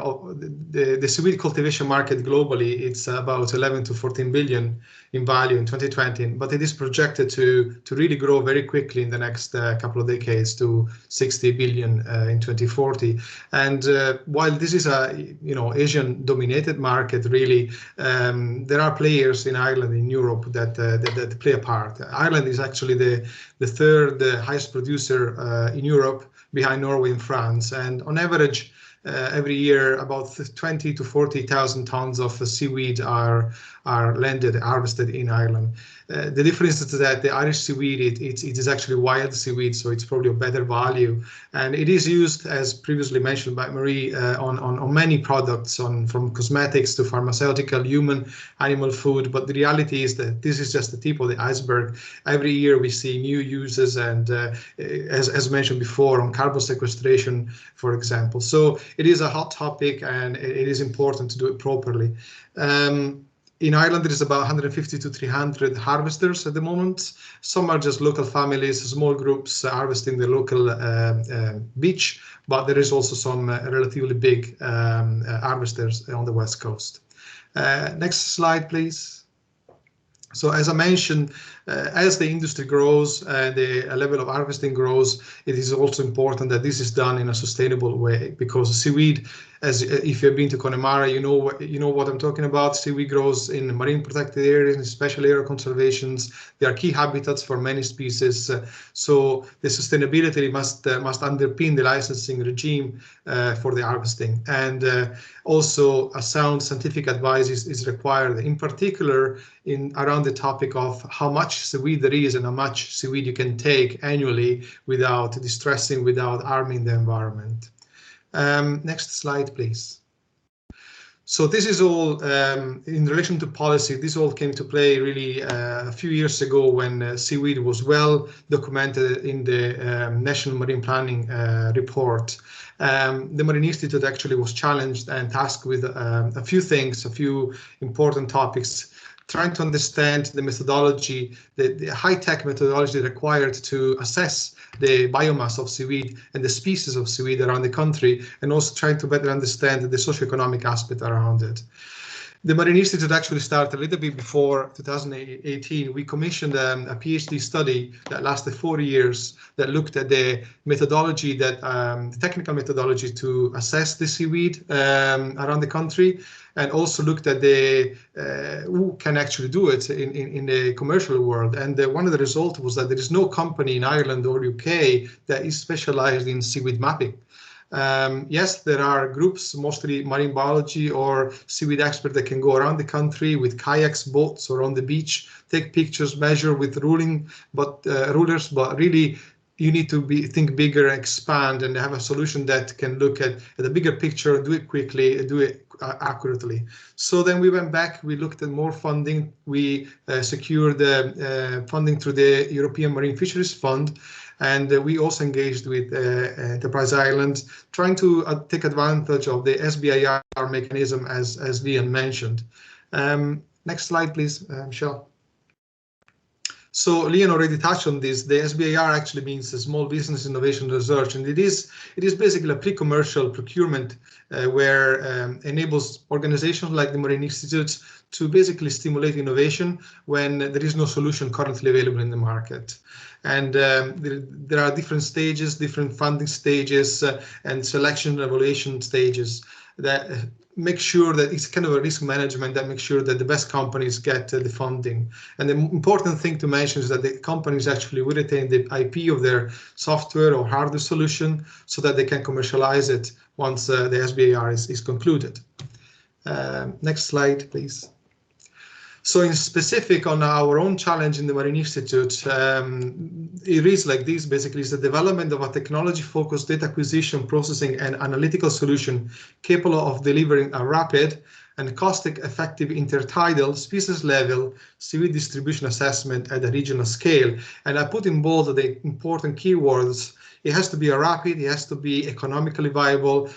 cultivation market globally, it's about 11 to 14 billion in value in 2020, but it is projected to really grow very quickly in the next couple of decades to 60 billion in 2040. And while this is a Asian-dominated market, really, there are players in Ireland, in Europe, that play a part. Ireland is actually the third highest producer in Europe, behind Norway and France, and on average, every year about 20 to 40,000 tons of seaweed are harvested in Ireland. The difference is that the Irish seaweed, it is actually wild seaweed, so it's probably of better value, and it is used, as previously mentioned by Marie, on many products, from cosmetics to pharmaceutical, human, animal food. But the reality is that this is just the tip of the iceberg. Every year we see new uses, and as mentioned before, on carbon sequestration, for example. So it is a hot topic, and it is important to do it properly. In Ireland, there is about 150 to 300 harvesters at the moment. Some are just local families, small groups harvesting the local beach, but there is also some relatively big harvesters on the West Coast. Next slide, please. So as I mentioned, as the industry grows and the level of harvesting grows, it is also important that this is done in a sustainable way, because seaweed, if you've been to Connemara, you know what I'm talking about. Seaweed grows in marine protected areas, in special area conservations. They are key habitats for many species. So the sustainability must underpin the licensing regime for the harvesting. And also a sound scientific advice is required, in particular around the topic of how much seaweed there is and how much seaweed you can take annually without distressing, without harming the environment. Next slide, please. So this is all in relation to policy. This all came to play really a few years ago when seaweed was well documented in the National Marine Planning report. The MIIN Institute actually was challenged and tasked with a few things, a few important topics, trying to understand the methodology, the high-tech methodology required to assess the biomass of seaweed and the species of seaweed around the country, and also trying to better understand the socioeconomic aspect around it. The MIIN Institute actually started a little bit before 2018. We commissioned a PhD study that lasted 4 years that looked at the methodology, the technical methodology to assess the seaweed around the country, and also looked at who can actually do it in the commercial world. And one of the results was that there is no company in Ireland or UK that is specialized in seaweed mapping. Yes, there are groups, mostly marine biology or seaweed experts, that can go around the country with kayaks, boats, or on the beach, take pictures, measure with rulers, but really you need to think bigger, expand, and have a solution that can look at the bigger picture, do it quickly, do it accurately. So then we went back, we looked at more funding. We secured funding through the European Marine Fisheries Fund, and we also engaged with Enterprise Ireland, trying to take advantage of the SBIR mechanism, as Leon mentioned. Next slide, please, Michelle. So Leon already touched on this. The SBIR actually means Small Business Innovation Research, and it is basically a pre-commercial procurement where enables organizations like the Marine Institute to basically stimulate innovation when there is no solution currently available in the market. And there are different stages, different funding stages, and selection and evaluation stages that make sure that it's kind of a risk management that makes sure that the best companies get the funding. And the important thing to mention is that the companies actually will retain the IP of their software or hardware solution so that they can commercialize it once the SBIR is concluded. Next slide, please. So in specific on our own challenge in the Marine Institute, it reads like this. Basically, it's the development of a technology-focused data acquisition, processing, and analytical solution capable of delivering a rapid and cost-effective intertidal species-level seaweed distribution assessment at a regional scale. And I put in bold the important keywords. It has to be a rapid, it has to be economically viable.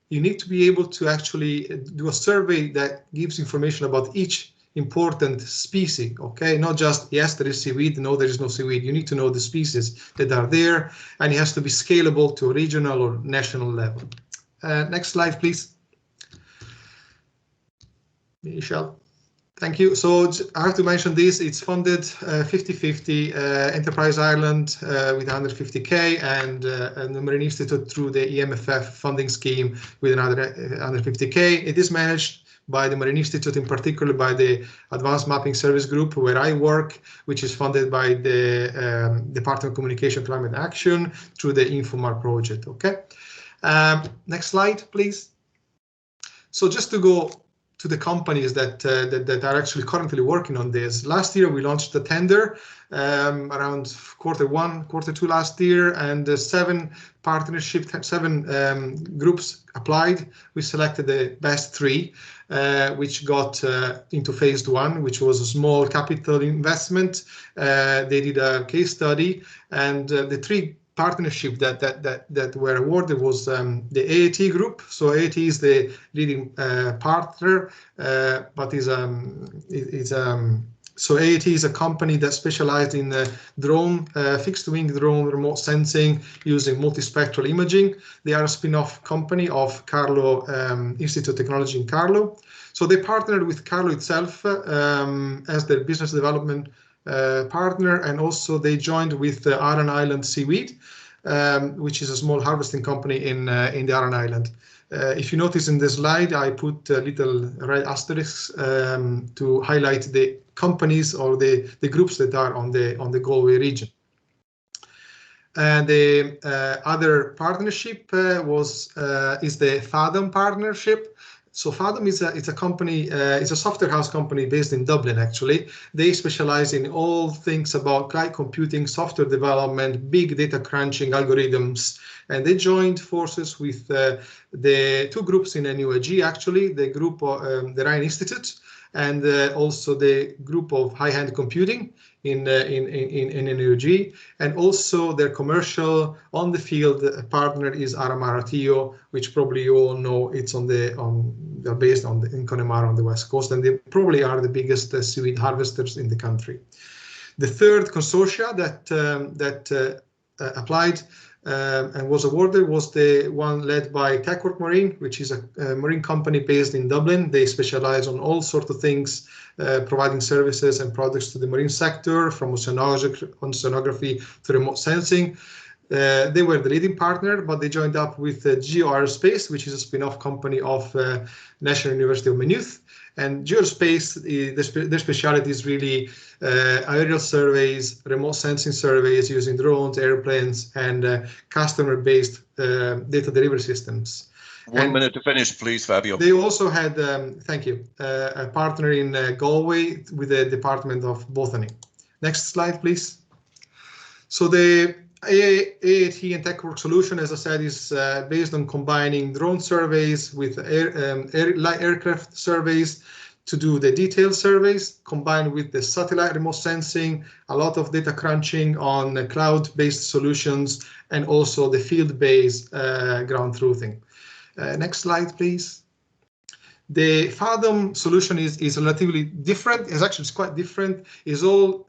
You need to be able to actually do a survey that gives information about each important species, okay? Not just, yes, there is seaweed, no, there is no seaweed. You need to know the species that are there, and it has to be scalable to a regional or national level. Next slide, please. Michelle. Thank you. So I have to mention this. It's funded 50-50, Enterprise Ireland with 150K and the Marine Institute through the EMFF funding scheme with another 150K. It is managed by the Marine Institute, in particular by the Advanced Mapping Service Group, where I work, which is funded by the Department of Communication Climate Action through the Infomar project. Okay. Next slide, please. So just to go to the companies that are actually currently working on this. Last year, we launched the tender around Q1, Q2 last year, and seven groups applied. We selected the best three, which got into phase one, which was a small capital investment. They did a case study, and the three partnership that were awarded was the AAT group. So AAT is the leading partner, but so AAT is a company that specialized in drone, fixed-wing drone remote sensing using multispectral imaging. They are a spin-off company of Carlo Institute of Technology in Carlo. So they partnered with Carlo itself as their business development partner, and also they joined with the Aran Island Seaweed, which is a small harvesting company in the Aran Island. If you notice in the slide, I put little red asterisks to highlight the companies or the groups that are on the Galway region. And the other partnership is the Fathom partnership. So Fathom is a company, it's a software house company based in Dublin, actually. They specialize in all things about cloud computing, software development, big data crunching algorithms. And they joined forces with the two groups in NUAG, actually, the group of the Ryan Institute, and also the group of high-end computing in NUAG, and also their commercial on-the-field partner is Aramara, which probably you all know. It's they're based in Connemara on the west coast, and they probably are the biggest seaweed harvesters in the country. The third consortia that applied and was awarded was the one led by Techwork Marine, which is a marine company based in Dublin. They specialize on all sorts of things, providing services and products to the marine sector, from oceanography to remote sensing. They were the leading partner, but they joined up with GeoAerospace, which is a spin-off company of National University of Maynooth. And GeoAerospace, their specialty is really aerial surveys, remote sensing surveys using drones, airplanes, and customer-based data delivery systems. One minute to finish, please, Fabio. They also had, thank you, a partner in Galway with the Department of Botany. Next slide, please. So the AAT and TechWork solution, as I said, is based on combining drone surveys with aircraft surveys to do the detailed surveys, combined with the satellite remote sensing, a lot of data crunching on cloud-based solutions, and also the field-based ground truthing. Next slide, please. The Fathom solution is relatively different. It's quite different. Is a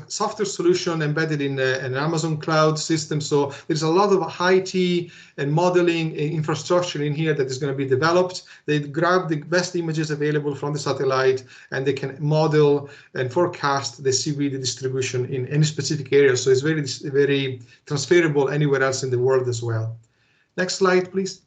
software solution embedded in an Amazon cloud system. So there's a lot of IT and modeling infrastructure in here that is going to be developed. They grab the best images available from the satellite, and they can model and forecast the seaweed distribution in any specific area. So it's very transferable anywhere else in the world as well. Next slide, please.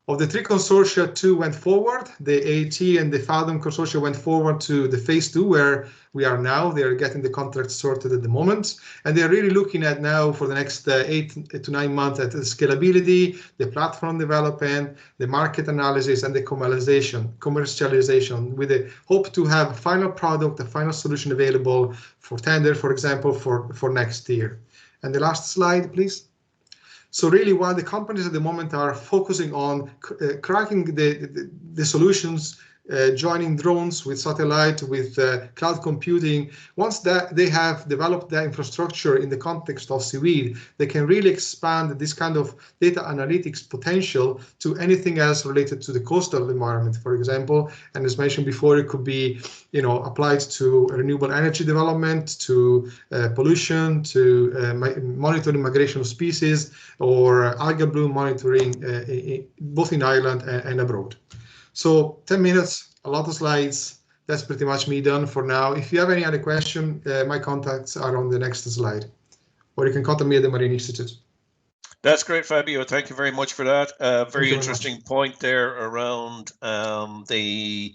Of the three consortia, two went forward. The AT and the Fathom consortia went forward to the phase 2, where we are now. They are getting the contract sorted at the moment. And they're really looking at now for the next 8 to 9 months at the scalability, the platform development, the market analysis, and the commercialization with the hope to have a final product, a final solution available for tender, for example, for next year. And the last slide, please. So really, while the companies at the moment are focusing on cracking the solutions, joining drones with satellite, with cloud computing, once that they have developed that infrastructure in the context of seaweed, they can really expand this kind of data analytics potential to anything else related to the coastal environment, for example. And as mentioned before, it could be, applied to renewable energy development, to pollution, to monitoring migration of species, or algal bloom monitoring, both in Ireland and abroad. So 10 minutes, a lot of slides. That's pretty much me done for now. If you have any other question, my contacts are on the next slide, or you can contact me at the Marine Institute. That's great, Fabio. Thank you very much for that. Very interesting point there around the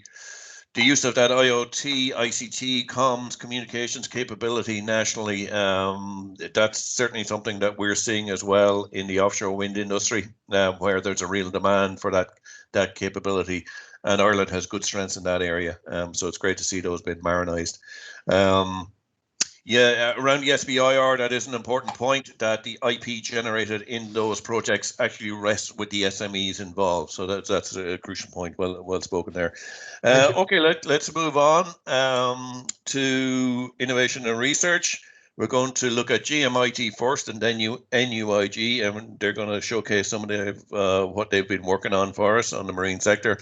use of that IoT, ICT, comms, communications capability nationally. That's certainly something that we're seeing as well in the offshore wind industry, where there's a real demand for that capability, and Ireland has good strengths in that area. So it's great to see those being marinized. Yeah, around the SBIR, that is an important point, that the IP generated in those projects actually rests with the SMEs involved. So that's a crucial point. Well spoken there. Okay, let's move on to innovation and research. We're going to look at GMIT first, and then NUIG, and they're going to showcase some of what they've been working on for us on the marine sector.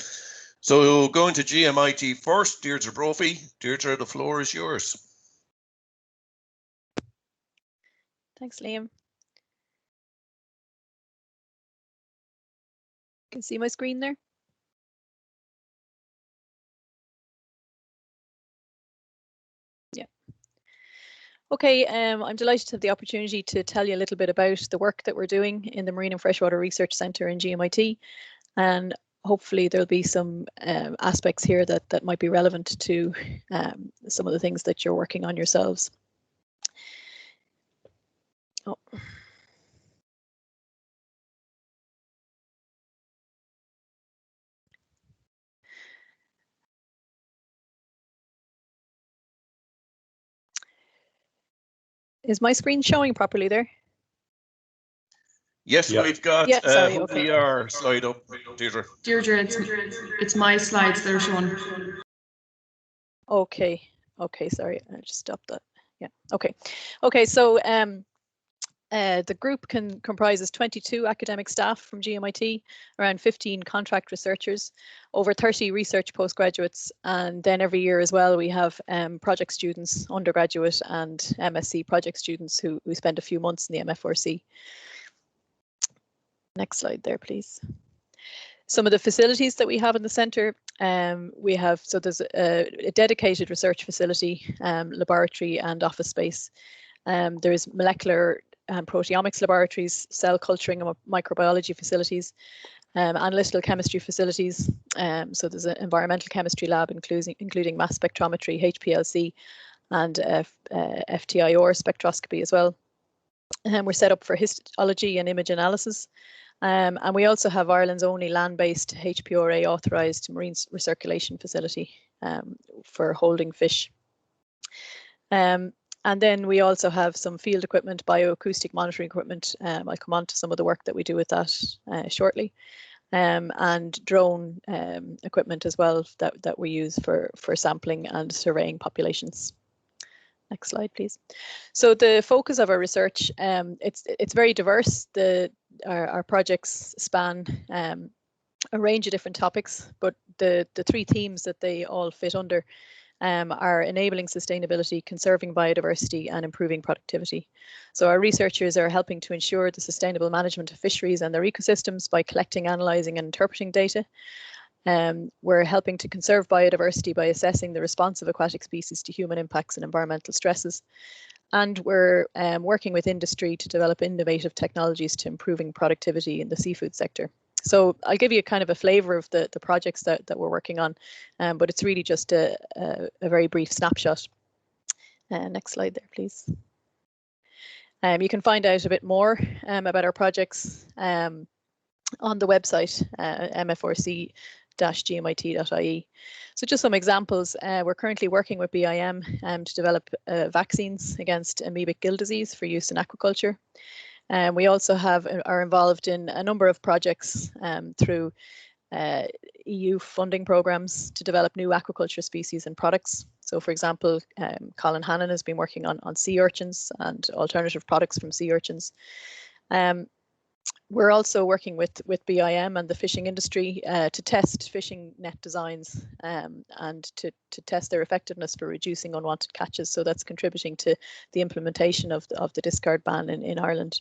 So going to GMIT first, Deirdre Brophy. Deirdre, the floor is yours. Thanks, Liam. You can see my screen there. Yeah. Okay, I'm delighted to have the opportunity to tell you a little bit about the work that we're doing in the Marine and Freshwater Research Centre in GMIT, and hopefully there'll be some aspects here that might be relevant to some of the things that you're working on yourselves. Oh. Is my screen showing properly there? Yes, yeah. We've got sorry, okay. our slide up, Deirdre. Deirdre, it's my slides that are showing. Okay, sorry, I just stopped that. Yeah, okay, so the group comprises 22 academic staff from GMIT, around 15 contract researchers, over 30 research postgraduates, and then every year as well we have project students, undergraduate and MSc project students who spend a few months in the MFRC. Next slide there, please. Some of the facilities that we have in the centre, there's a dedicated research facility, laboratory and office space. There's molecular and proteomics laboratories, cell culturing and microbiology facilities, analytical chemistry facilities. So there's an environmental chemistry lab including mass spectrometry, HPLC, and FTIR spectroscopy as well. We're set up for histology and image analysis. And we also have Ireland's only land-based HPRA authorised marine recirculation facility for holding fish. And And then we also have some field equipment, bioacoustic monitoring equipment. I'll come on to some of the work that we do with that shortly. And drone equipment as well that we use for sampling and surveying populations. Next slide, please. So the focus of our research, it's very diverse. Our projects span a range of different topics, but the three themes that they all fit under are enabling sustainability, conserving biodiversity, and improving productivity. So our researchers are helping to ensure the sustainable management of fisheries and their ecosystems by collecting, analysing and interpreting data. We're helping to conserve biodiversity by assessing the response of aquatic species to human impacts and environmental stresses. And we're working with industry to develop innovative technologies to improving productivity in the seafood sector. So I'll give you kind of a flavour of the projects that we're working on, but it's really just a very brief snapshot. Next slide there, please. You can find out a bit more about our projects on the website, mfrc-gmit.ie. So just some examples. We're currently working with BIM to develop vaccines against amoebic gill disease for use in aquaculture. We also are involved in a number of projects through EU funding programs to develop new aquaculture species and products. So for example, Colin Hannon has been working on sea urchins and alternative products from sea urchins. We're also working with BIM and the fishing industry to test fishing net designs and to test their effectiveness for reducing unwanted catches. So that's contributing to the implementation of the discard ban in Ireland.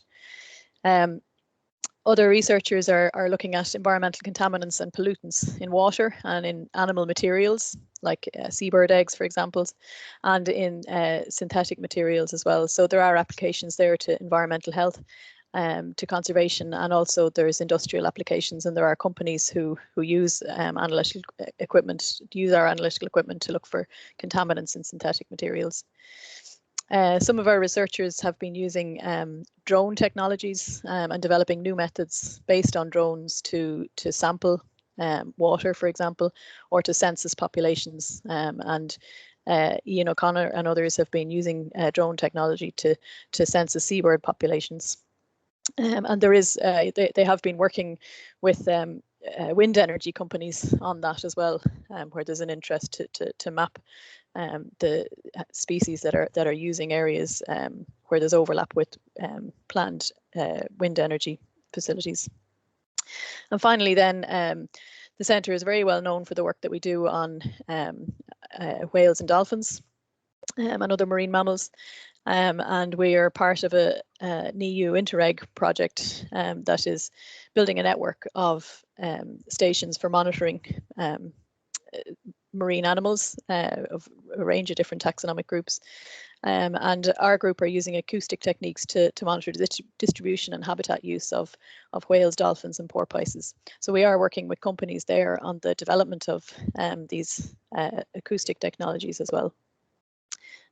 Other researchers are looking at environmental contaminants and pollutants in water and in animal materials, like seabird eggs, for example, and in synthetic materials as well. So there are applications there to environmental health, to conservation, and also there's industrial applications, and there are companies who use analytical equipment, use our analytical equipment to look for contaminants in synthetic materials. Some of our researchers have been using drone technologies and developing new methods based on drones to sample water, for example, or to census populations. Ian O'Connor and others have been using drone technology to census seabird populations. And there is, they have been working with wind energy companies on that as well, where there's an interest to map the species that are using areas where there's overlap with planned wind energy facilities. And finally then, the centre is very well known for the work that we do on whales and dolphins and other marine mammals. And we are part of an EU Interreg project that is building a network of stations for monitoring marine animals of a range of different taxonomic groups. And our group are using acoustic techniques to monitor the distribution and habitat use of whales, dolphins and porpoises. So we are working with companies there on the development of these acoustic technologies as well.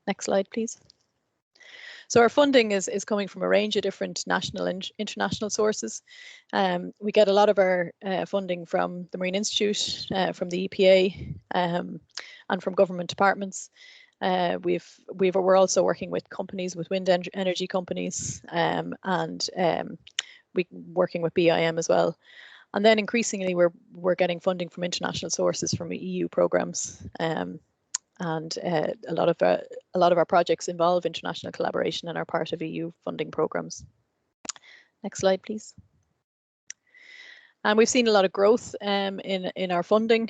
Next slide, please. So our funding is coming from a range of different national and international sources. We get a lot of our funding from the Marine Institute, from the EPA, and from government departments. We're also working with companies, with wind energy companies, and we're working with BIM as well. And then increasingly we're getting funding from international sources, from EU programs. And a lot of our projects involve international collaboration and are part of EU funding programs. Next slide, please. And we've seen a lot of growth in our funding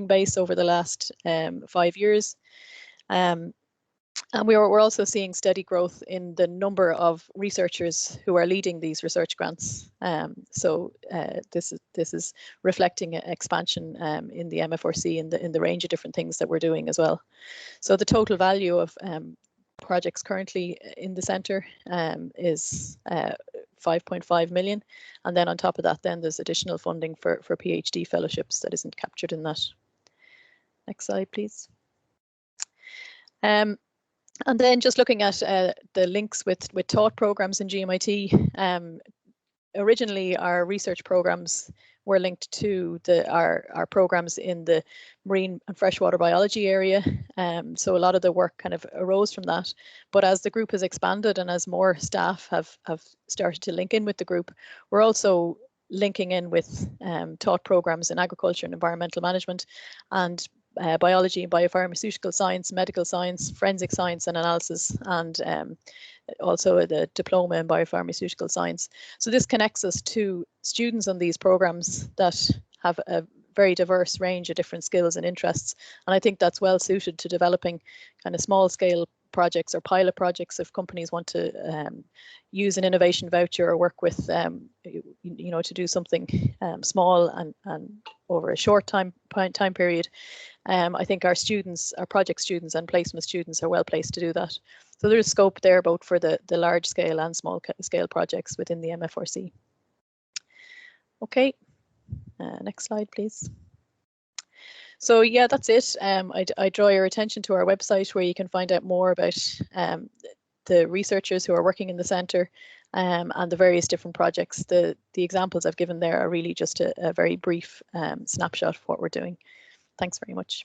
base over the last 5 years. And we're also seeing steady growth in the number of researchers who are leading these research grants. So this is reflecting an expansion in the MFRC in the range of different things that we're doing as well. So the total value of projects currently in the centre is 5.5 million, and then on top of that, then there's additional funding for PhD fellowships that isn't captured in that. Next slide, please. And then just looking at the links with taught programs in GMIT, originally our research programs we're linked to our programs in the marine and freshwater biology area. So a lot of the work kind of arose from that. But as the group has expanded and as more staff have started to link in with the group, we're also linking in with taught programs in agriculture and environmental management, and biology and biopharmaceutical science, medical science, forensic science and analysis, and also the diploma in biopharmaceutical science. So this connects us to students on these programs that have a very diverse range of different skills and interests. And I think that's well suited to developing kind of small scale projects or pilot projects if companies want to use an innovation voucher or work with, you know, to do something small and over a short time period. I think our students, our project students and placement students are well placed to do that. So there's scope there both for the large scale and small scale projects within the MFRC. Okay, next slide, please. So yeah, that's it. I draw your attention to our website where you can find out more about the researchers who are working in the centre and the various different projects. The examples I've given there are really just a very brief snapshot of what we're doing. Thanks very much.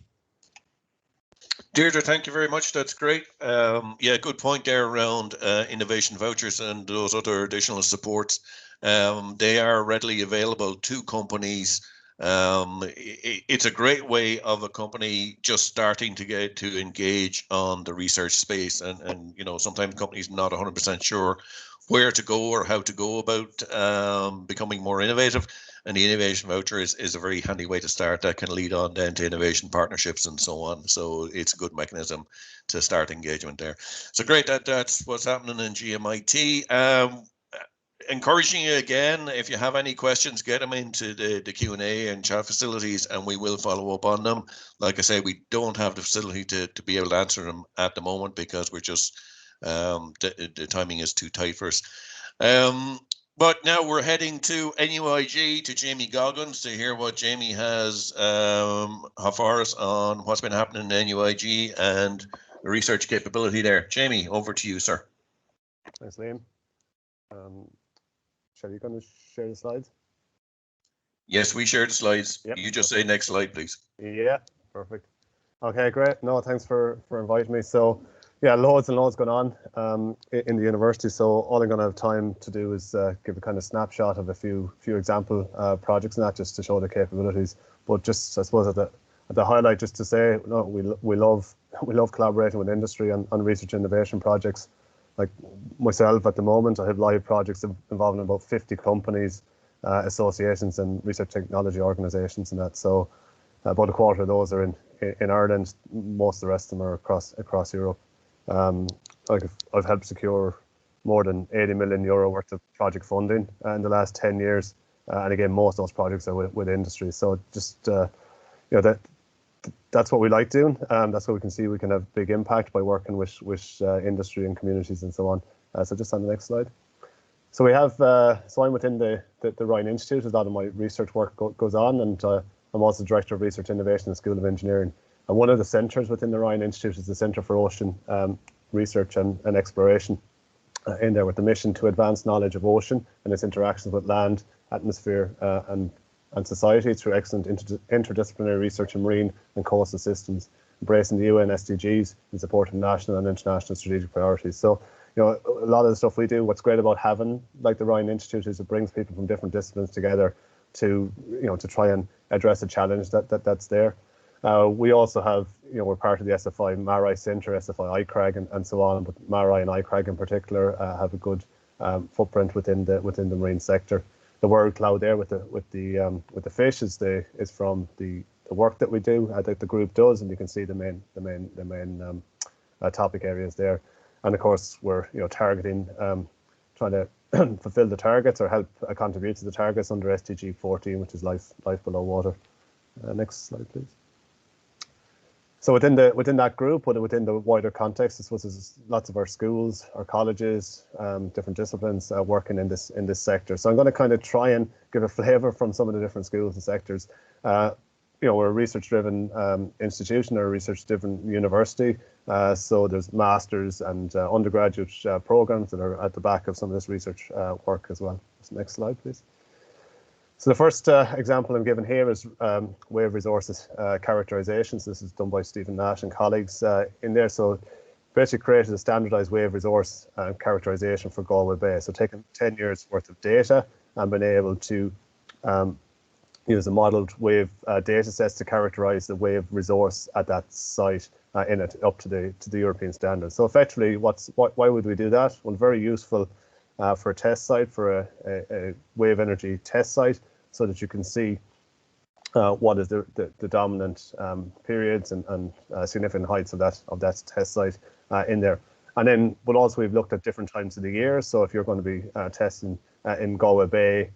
Deirdre, thank you very much. That's great. Yeah, good point there around innovation vouchers and those other additional supports. They are readily available to companies. It's a great way of a company just starting to get to engage on the research space, and you know, sometimes companies not 100% sure where to go or how to go about becoming more innovative, and the innovation voucher is a very handy way to start. That can lead on then to innovation partnerships and so on. So it's a good mechanism to start engagement there. So great, that's what's happening in GMIT. Encouraging you again, if you have any questions, get them into the Q&A and chat facilities, and we will follow up on them. Like I say, we don't have the facility to be able to answer them at the moment because we're just, the timing is too tight for us. But now we're heading to NUIG, to Jamie Goggins, to hear what Jamie has for us on what's been happening in NUIG and the research capability there. Jamie, over to you, sir. Thanks, Liam. Shall you going to share the slides? Yes, we shared the slides. Yep. You just say next slide, please. Yeah, perfect. Okay, great. No, thanks for inviting me. So, yeah, loads and loads going on in the university. So all I'm going to have time to do is give a kind of snapshot of a few example projects, not just to show the capabilities, but just, I suppose, at the highlight, just to say, no, we love collaborating with industry on research innovation projects. Like myself at the moment, I have live projects involving about 50 companies, associations and research technology organisations and that. So about a quarter of those are in Ireland. Most of the rest of them are across Europe. Like I've helped secure more than 80 million euro worth of project funding in the last 10 years. And again, most of those projects are with industry. So just, you know, that's what we like doing. That's what we can see we can have big impact by working with industry and communities and so on. So just on the next slide. So we have, so I'm within the Ryan Institute. A lot of my research work goes on, and I'm also Director of Research Innovation at the School of Engineering. And one of the centres within the Ryan Institute is the Centre for Ocean Research and Exploration in there, with the mission to advance knowledge of ocean and its interactions with land, atmosphere and society through excellent interdisciplinary research in marine and coastal systems, embracing the UN SDGs in support of national and international strategic priorities. So, you know, a lot of the stuff we do, what's great about having like the Ryan Institute is it brings people from different disciplines together to, you know, to try and address a challenge that's there. We also have, you know, we're part of the SFI MARI Centre, SFI ICRAG and so on, but MARI and ICRAG in particular have a good footprint within the marine sector. The word cloud there with the fish is from the work that we do, that the group does, and you can see the main topic areas there. And of course, we're, you know, targeting, trying to fulfil the targets or help contribute to the targets under SDG 14, which is life below water. Next slide, please. So within that group, within the wider context, I suppose there's lots of our schools, our colleges, different disciplines working in this sector. So I'm going to kind of try and give a flavour from some of the different schools and sectors. You know, we're a research-driven institution or a research-driven university. So there's masters and undergraduate programs that are at the back of some of this research work as well. So next slide, please. So the first example I'm given here is wave resources characterizations. This is done by Stephen Nash and colleagues in there. So basically created a standardized wave resource characterization for Galway Bay. So taking 10 years worth of data and been able to use the modeled wave data sets to characterize the wave resource at that site in it up to the European standards. So effectively, why would we do that? Well, very useful for a test site, for a wave energy test site, so that you can see what is the dominant periods and significant heights of that test site in there. And then, but also we've looked at different times of the year. So if you're going to be testing in Galway Bay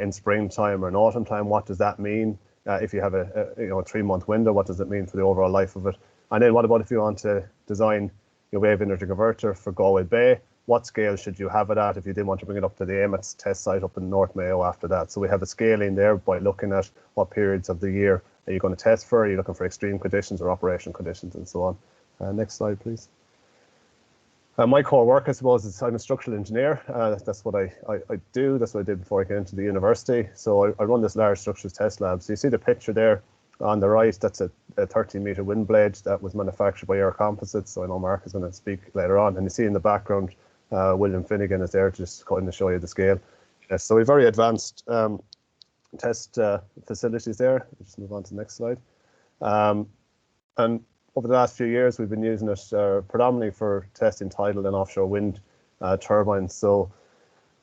in springtime or in autumn time, what does that mean? If you have a 3-month window, what does it mean for the overall life of it? And then what about if you want to design your wave energy converter for Galway Bay? What scale should you have it at if you didn't want to bring it up to the AMETS test site up in North Mayo after that? So we have a scaling there by looking at what periods of the year are you going to test for? Are you looking for extreme conditions or operational conditions and so on? Next slide, please. My core work, I suppose, is I'm a structural engineer. That's what I do. That's what I did before I came into the university. So I run this large structures test lab. So you see the picture there on the right, that's a 13-meter wind blade that was manufactured by Air Composites. So I know Mark is going to speak later on. And you see in the background, William Finnegan is there to just kind of show you the scale. Yes, so we're very advanced test facilities there. We'll just move on to the next slide. And over the last few years, we've been using it predominantly for testing tidal and offshore wind turbines. So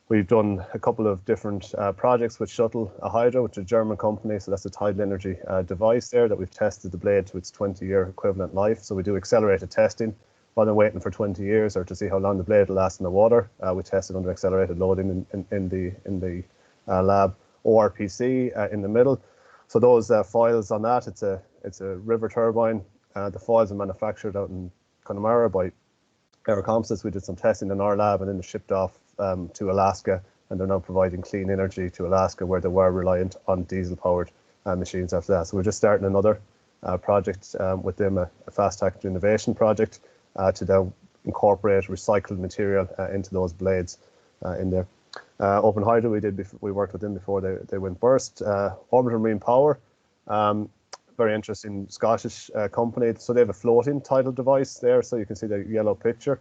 we've done a couple of different projects with Shuttle Hydro, which is a German company. So that's a tidal energy device there that we've tested the blade to its 20-year equivalent life. So we do accelerated testing rather than waiting for 20 years or to see how long the blade will last in the water. We tested under accelerated loading in the lab. ORPC in the middle. So those foils on that, it's a river turbine. The foils are manufactured out in Connemara by Air Composites. We did some testing in our lab and then shipped off to Alaska, and they're now providing clean energy to Alaska, where they were reliant on diesel-powered machines after that. So we're just starting another project with them, a fast act innovation project to now incorporate recycled material into those blades in there. Open Hydro, we worked with them before they went burst. Orbital Marine Power, very interesting Scottish company. So they have a floating tidal device there. So you can see the yellow picture.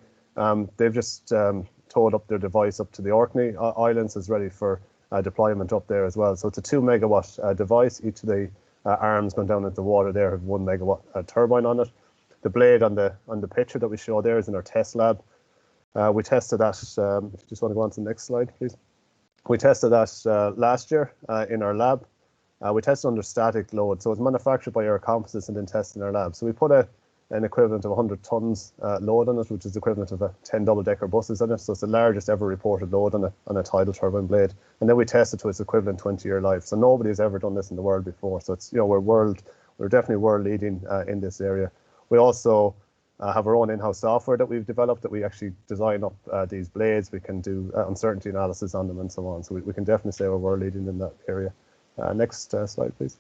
They've just towed up their device up to the Orkney Islands, is ready for deployment up there as well. So it's a 2 megawatt device. Each of the arms going down into the water there have 1 megawatt turbine on it. The blade on the picture that we show there is in our test lab. We tested that, if you just want to go on to the next slide, please. We tested that last year in our lab. We tested under static load. So it's manufactured by Air Composites and then tested in our lab. So we put an equivalent of 100 tons load on it, which is equivalent of 10 double-decker buses on it. So it's the largest ever reported load on a tidal turbine blade. And then we tested to its equivalent 20-year life. So nobody's ever done this in the world before. So it's, we're definitely world leading in this area. We also have our own in-house software that we've developed that we actually design up these blades. We can do uncertainty analysis on them and so on. So we can definitely say we're world leading in that area. Next slide, please.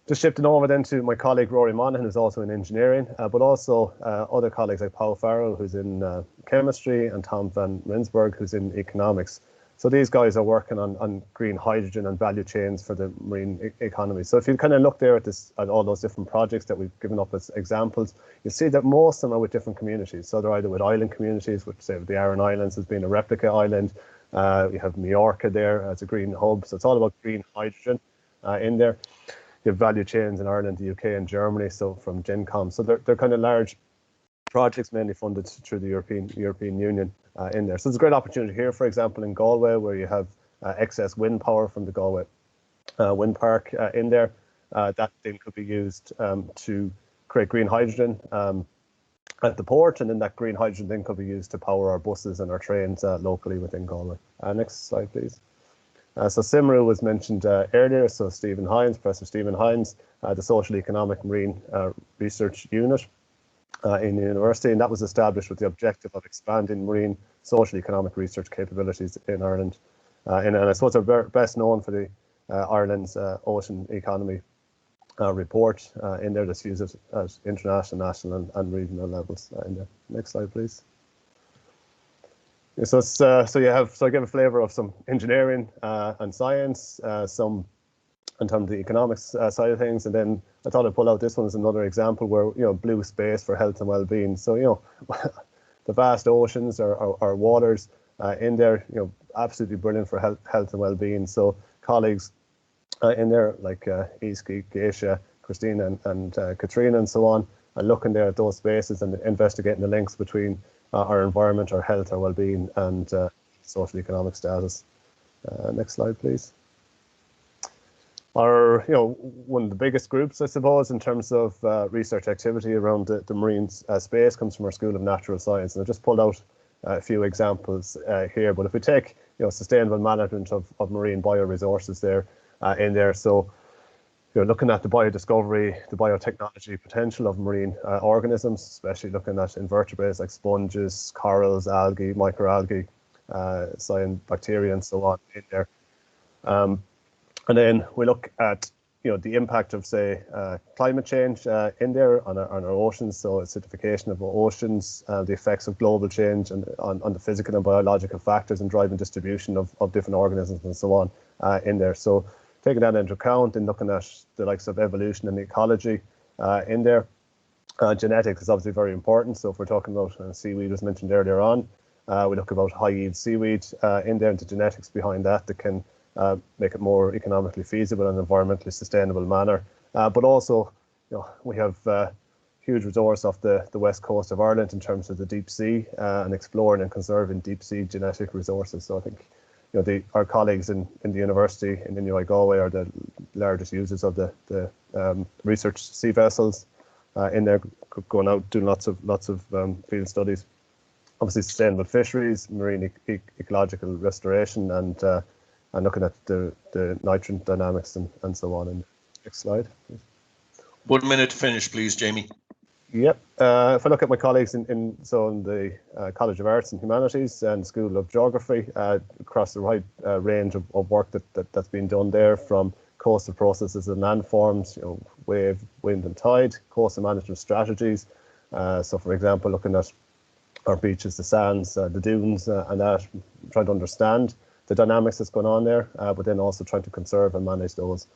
Just shifting over then to my colleague Rory Monaghan, who's also in engineering, but also other colleagues like Paul Farrell, who's in chemistry, and Tom van Rensburg, who's in economics. So these guys are working on green hydrogen and value chains for the marine economy. So if you kind of look there at all those different projects that we've given up as examples, you see that most of them are with different communities. So they're either with island communities, which say the Aran Islands has been a replica island. We have Majorca there as a green hub. So it's all about green hydrogen in there. You have value chains in Ireland, the UK, and Germany. So from GenCom. So they're kind of large projects, mainly funded through the European Union in there. So there's a great opportunity here, for example, in Galway, where you have excess wind power from the Galway wind park in there. That then could be used to create green hydrogen at the port, and then that green hydrogen then could be used to power our buses and our trains locally within Galway. Next slide, please. So CIMRU was mentioned earlier. So Professor Stephen Hines, the Social Economic Marine Research Unit in the university, and that was established with the objective of expanding marine social economic research capabilities in Ireland. And I suppose they're best known for the Ireland's Ocean Economy report in there that's used at international, national and regional levels in there. Next slide, please. So it's, so I give a flavour of some engineering and science, some in terms of the economics side of things, and then I thought I'd pull out this one as another example where blue space for health and well-being. So the vast oceans or waters in there, absolutely brilliant for health and well-being. So colleagues in there like Iski, Geisha, Christina, and Katrina, and so on, are looking there at those spaces and investigating the links between our environment, our health, our well-being, and social economic status. Next slide, please. Our, one of the biggest groups, I suppose, in terms of research activity around the marine space comes from our School of Natural Science. And I've just pulled out a few examples here. But if we take, sustainable management of marine bioresources there in there, so looking at the biodiscovery, the biotechnology potential of marine organisms, especially looking at invertebrates like sponges, corals, algae, microalgae, cyanobacteria, and so on in there. And then we look at the impact of, say, climate change in there on our oceans, so acidification of oceans, the effects of global change and on the physical and biological factors and driving distribution of different organisms and so on in there. So taking that into account and looking at the likes of evolution and ecology in there. Genetics is obviously very important. So if we're talking about seaweed, was mentioned earlier on, we look about high yield seaweed in there and the genetics behind that can make it more economically feasible and environmentally sustainable manner. But also, we have huge resource off the west coast of Ireland in terms of the deep sea and exploring and conserving deep sea genetic resources. So I think our colleagues in the university in MIIN Galway are the largest users of the research sea vessels in there, going out doing lots of field studies. Obviously, sustainable fisheries, marine ecological restoration, and looking at the nitrogen dynamics and so on. And next slide, please. 1 minute to finish, please, Jamie. Yep. If I look at my colleagues in the College of Arts and Humanities and School of Geography, across the wide range of work that's been done there, from coastal processes and landforms, wave, wind and tide, coastal management strategies. So for example, looking at our beaches, the sands, the dunes, and that, trying to understand the dynamics that's going on there, but then also trying to conserve and manage those.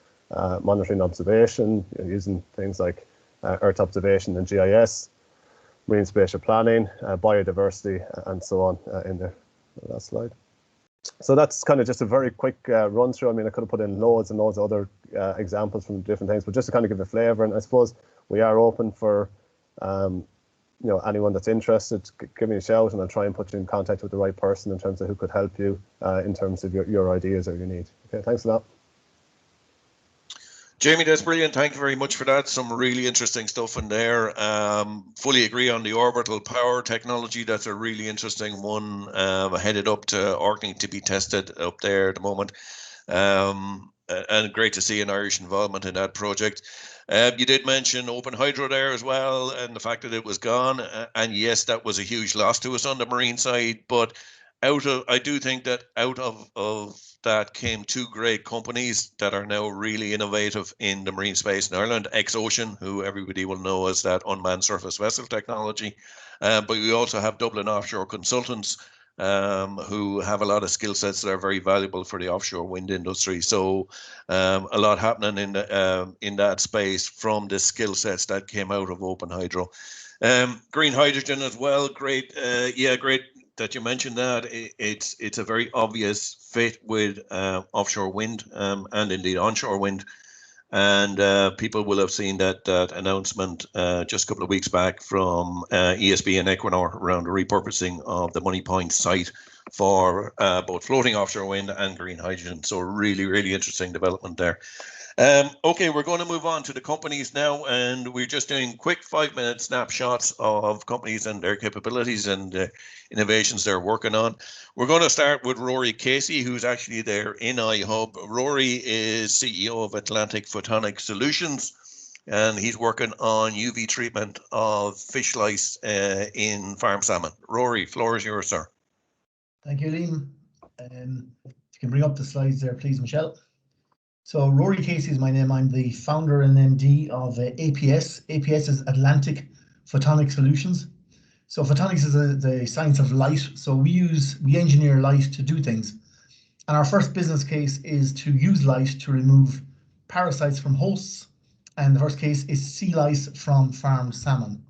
Monitoring observation, using things like Earth observation and GIS, marine spatial planning, biodiversity, and so on in there. Last slide. So that's kind of just a very quick run through. I mean, I could have put in loads and loads of other examples from different things, but just to kind of give a flavour. And I suppose we are open for anyone that's interested. Give me a shout, and I'll try and put you in contact with the right person in terms of who could help you in terms of your ideas or your need. Okay, thanks a lot. Jamie, that's brilliant. Thank you very much for that. Some really interesting stuff in there. Fully agree on the orbital power technology. That's a really interesting one. Headed up to Orkney to be tested up there at the moment. And great to see an Irish involvement in that project. You did mention Open Hydro there as well, and the fact that it was gone. And yes, that was a huge loss to us on the marine side. But I do think that out of that came two great companies that are now really innovative in the marine space in Ireland. X-Ocean, who everybody will know as that unmanned surface vessel technology. But we also have Dublin Offshore Consultants, who have a lot of skill sets that are very valuable for the offshore wind industry. So a lot happening in that space from the skill sets that came out of Open Hydro. Green hydrogen as well. Great. Great that you mentioned that. It's a very obvious fit with offshore wind and indeed onshore wind. And people will have seen that announcement just a couple of weeks back from ESB and Equinor around the repurposing of the Money Point site for both floating offshore wind and green hydrogen. So really, really interesting development there. Okay, we're going to move on to the companies now, and we're just doing quick 5-minute snapshots of companies and their capabilities and innovations they're working on. We're going to start with Rory Casey, who's actually there in iHub. Rory is CEO of Atlantic Photonic Solutions, and he's working on UV treatment of fish lice in farm salmon. Rory, floor is yours, sir. Thank you, Liam. If you can bring up the slides there, please, Michelle. So Rory Casey is my name. I'm the founder and MD of APS. APS is Atlantic Photonic Solutions. So photonics is the science of light. So we engineer light to do things. And our first business case is to use light to remove parasites from hosts. And the first case is sea lice from farmed salmon.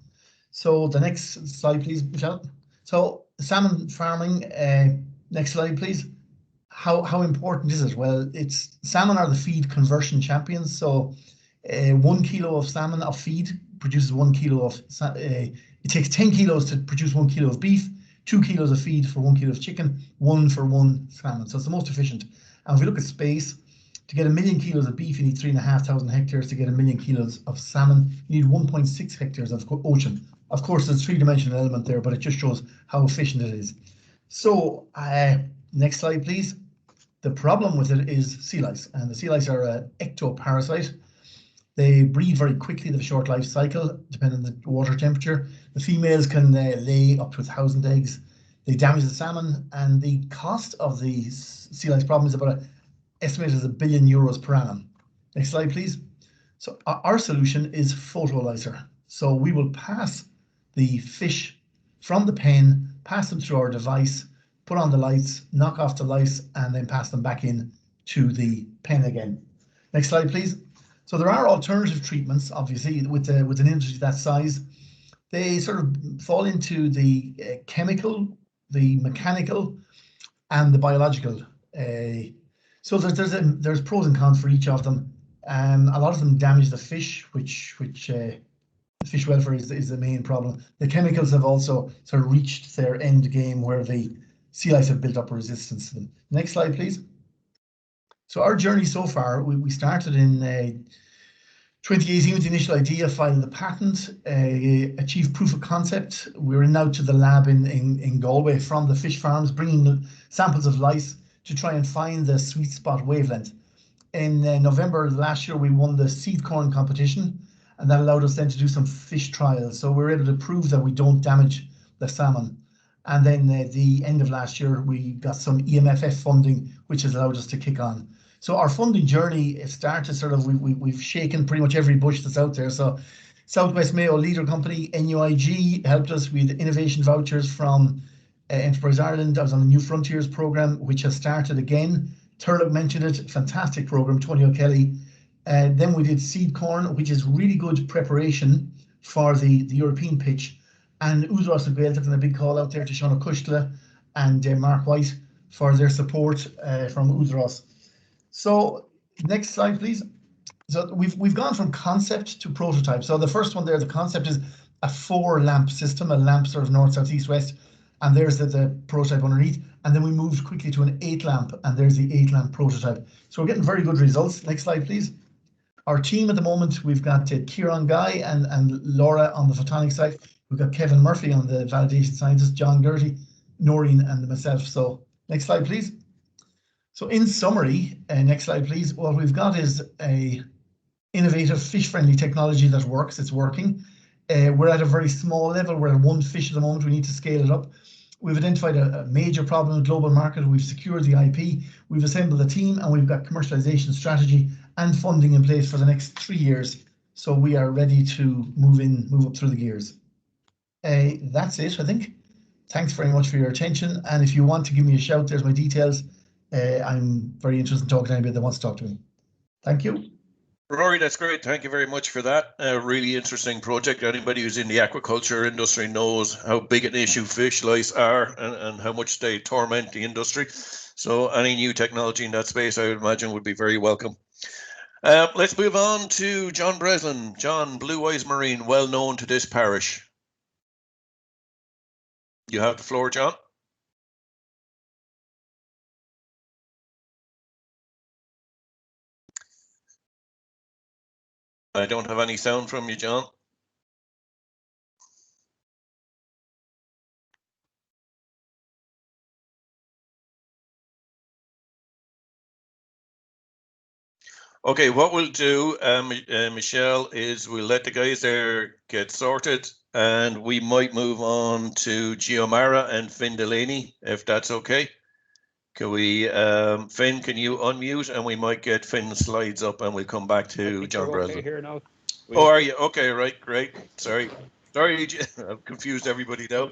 So the next slide, please, Michelle. So salmon farming, next slide, please. How important is it? Well, salmon are the feed conversion champions. So 1 kilo of salmon of feed produces 1 kilo of, it takes 10 kilos to produce 1 kilo of beef, 2 kilos of feed for 1 kilo of chicken, 1 for 1 salmon. So it's the most efficient. And if we look at space, to get 1 million kilos of beef, you need 3,500 hectares. To get 1 million kilos of salmon, you need 1.6 hectares of ocean. Of course, there's a three-dimensional element there, but it just shows how efficient it is. So next slide, please. The problem with it is sea lice, and the sea lice are an ectoparasite. They breed very quickly. They have a short life cycle, depending on the water temperature. The females can lay up to 1,000 eggs. They damage the salmon, and the cost of the sea lice problem is about estimated as €1 billion per annum. Next slide, please. So our solution is photolyzer. So we will pass the fish from the pen, pass them through our device, put on the lights, knock off the lice, and then pass them back in to the pen again. Next slide, please. So there are alternative treatments, obviously, with an industry that size. They sort of fall into the chemical, the mechanical, and the biological. So there's pros and cons for each of them. A lot of them damage the fish, which fish welfare is the main problem. The chemicals have also sort of reached their end game where the sea lice have built up a resistance to them. Next slide, please. So our journey so far, we started in 2018 with the initial idea, filed the patent, achieved proof of concept. We're now to the lab in Galway from the fish farms, bringing samples of lice to try and find the sweet spot wavelength. In November last year, we won the seed corn competition, and that allowed us then to do some fish trials. So we were able to prove that we don't damage the salmon. And then at the end of last year, we got some EMFF funding, which has allowed us to kick on. So our funding journey started sort of, we've shaken pretty much every bush that's out there. So Southwest Mayo Leader Company, NUIG, helped us with innovation vouchers from Enterprise Ireland. I was on the New Frontiers program, which has started again. Turlock mentioned it, fantastic program, Tony O'Kelly. Then we did seed corn, which is really good preparation for the European pitch. And Údarás and Gaeltacht, and a big call out there to Sean O'Cushla and Mark White for their support from Údarás. So next slide, please. So we've gone from concept to prototype. So the first one there, the concept is a 4-lamp system, a lamp sort of north, south, east, west, and there's the prototype underneath. And then we moved quickly to an 8-lamp, and there's the 8-lamp prototype. So we're getting very good results. Next slide, please. Our team at the moment, we've got Kieran Guy and Laura on the photonics side. We've got Kevin Murphy on the validation scientist, John Gertie, Noreen, and myself. So next slide, please. So in summary, next slide, please. What we've got is a innovative fish-friendly technology that works. It's working. We're at a very small level. We're at 1 fish at the moment. We need to scale it up. We've identified a major problem in the global market. We've secured the IP. We've assembled a team, and we've got commercialization strategy and funding in place for the next 3 years. So we are ready to move up through the gears. That's it, I think. Thanks very much for your attention. And if you want to give me a shout, there's my details. I'm very interested in talking to anybody that wants to talk to me. Thank you. Rory, that's great. Thank you very much for that. A really interesting project. Anybody who's in the aquaculture industry knows how big an issue fish lice are and how much they torment the industry. So any new technology in that space, I would imagine, would be very welcome. Let's move on to John Breslin. John, Blue Eyes Marine, well known to this parish. You have the floor, John. I don't have any sound from you, John. Okay, what we'll do, Michelle, is we'll let the guys there get sorted, and we might move on to Giomara and Finn Delaney, if that's okay. Can we, Finn, can you unmute, and we might get Finn's slides up, and we'll come back to John Breslin. Okay here now. Oh, are you? Okay, right, great. Sorry. Sorry, I've confused everybody now.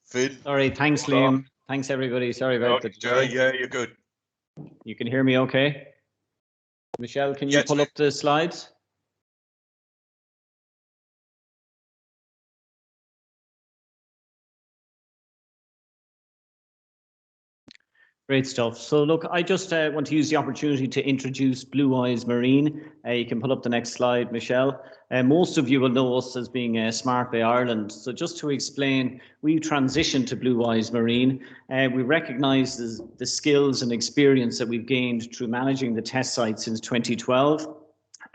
Finn. Sorry, thanks, Liam. Thanks, everybody. Sorry about the delay. Yeah, you're good. You can hear me okay? Michelle, can you pull up the slides? Great stuff. So look, I just want to use the opportunity to introduce Blue Eyes Marine. You can pull up the next slide, Michelle. Most of you will know us as being Smart Bay Ireland. So just to explain, we transitioned to Blue Eyes Marine. We recognise the skills and experience that we've gained through managing the test site since 2012.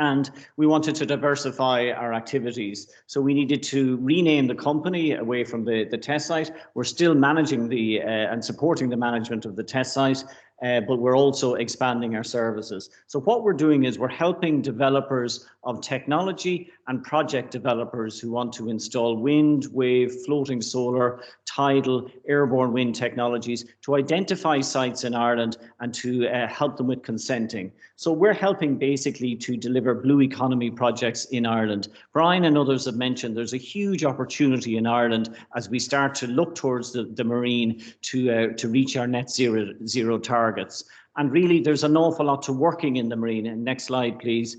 And we wanted to diversify our activities. So we needed to rename the company away from the test site. We're still managing and supporting the management of the test site, but we're also expanding our services. So what we're doing is we're helping developers of technology and project developers who want to install wind, wave, floating solar, tidal, airborne wind technologies to identify sites in Ireland and to help them with consenting. So we're helping basically to deliver blue economy projects in Ireland. Brian and others have mentioned there's a huge opportunity in Ireland as we start to look towards the marine to reach our net zero targets. And really, there's an awful lot to working in the marine. And next slide, please.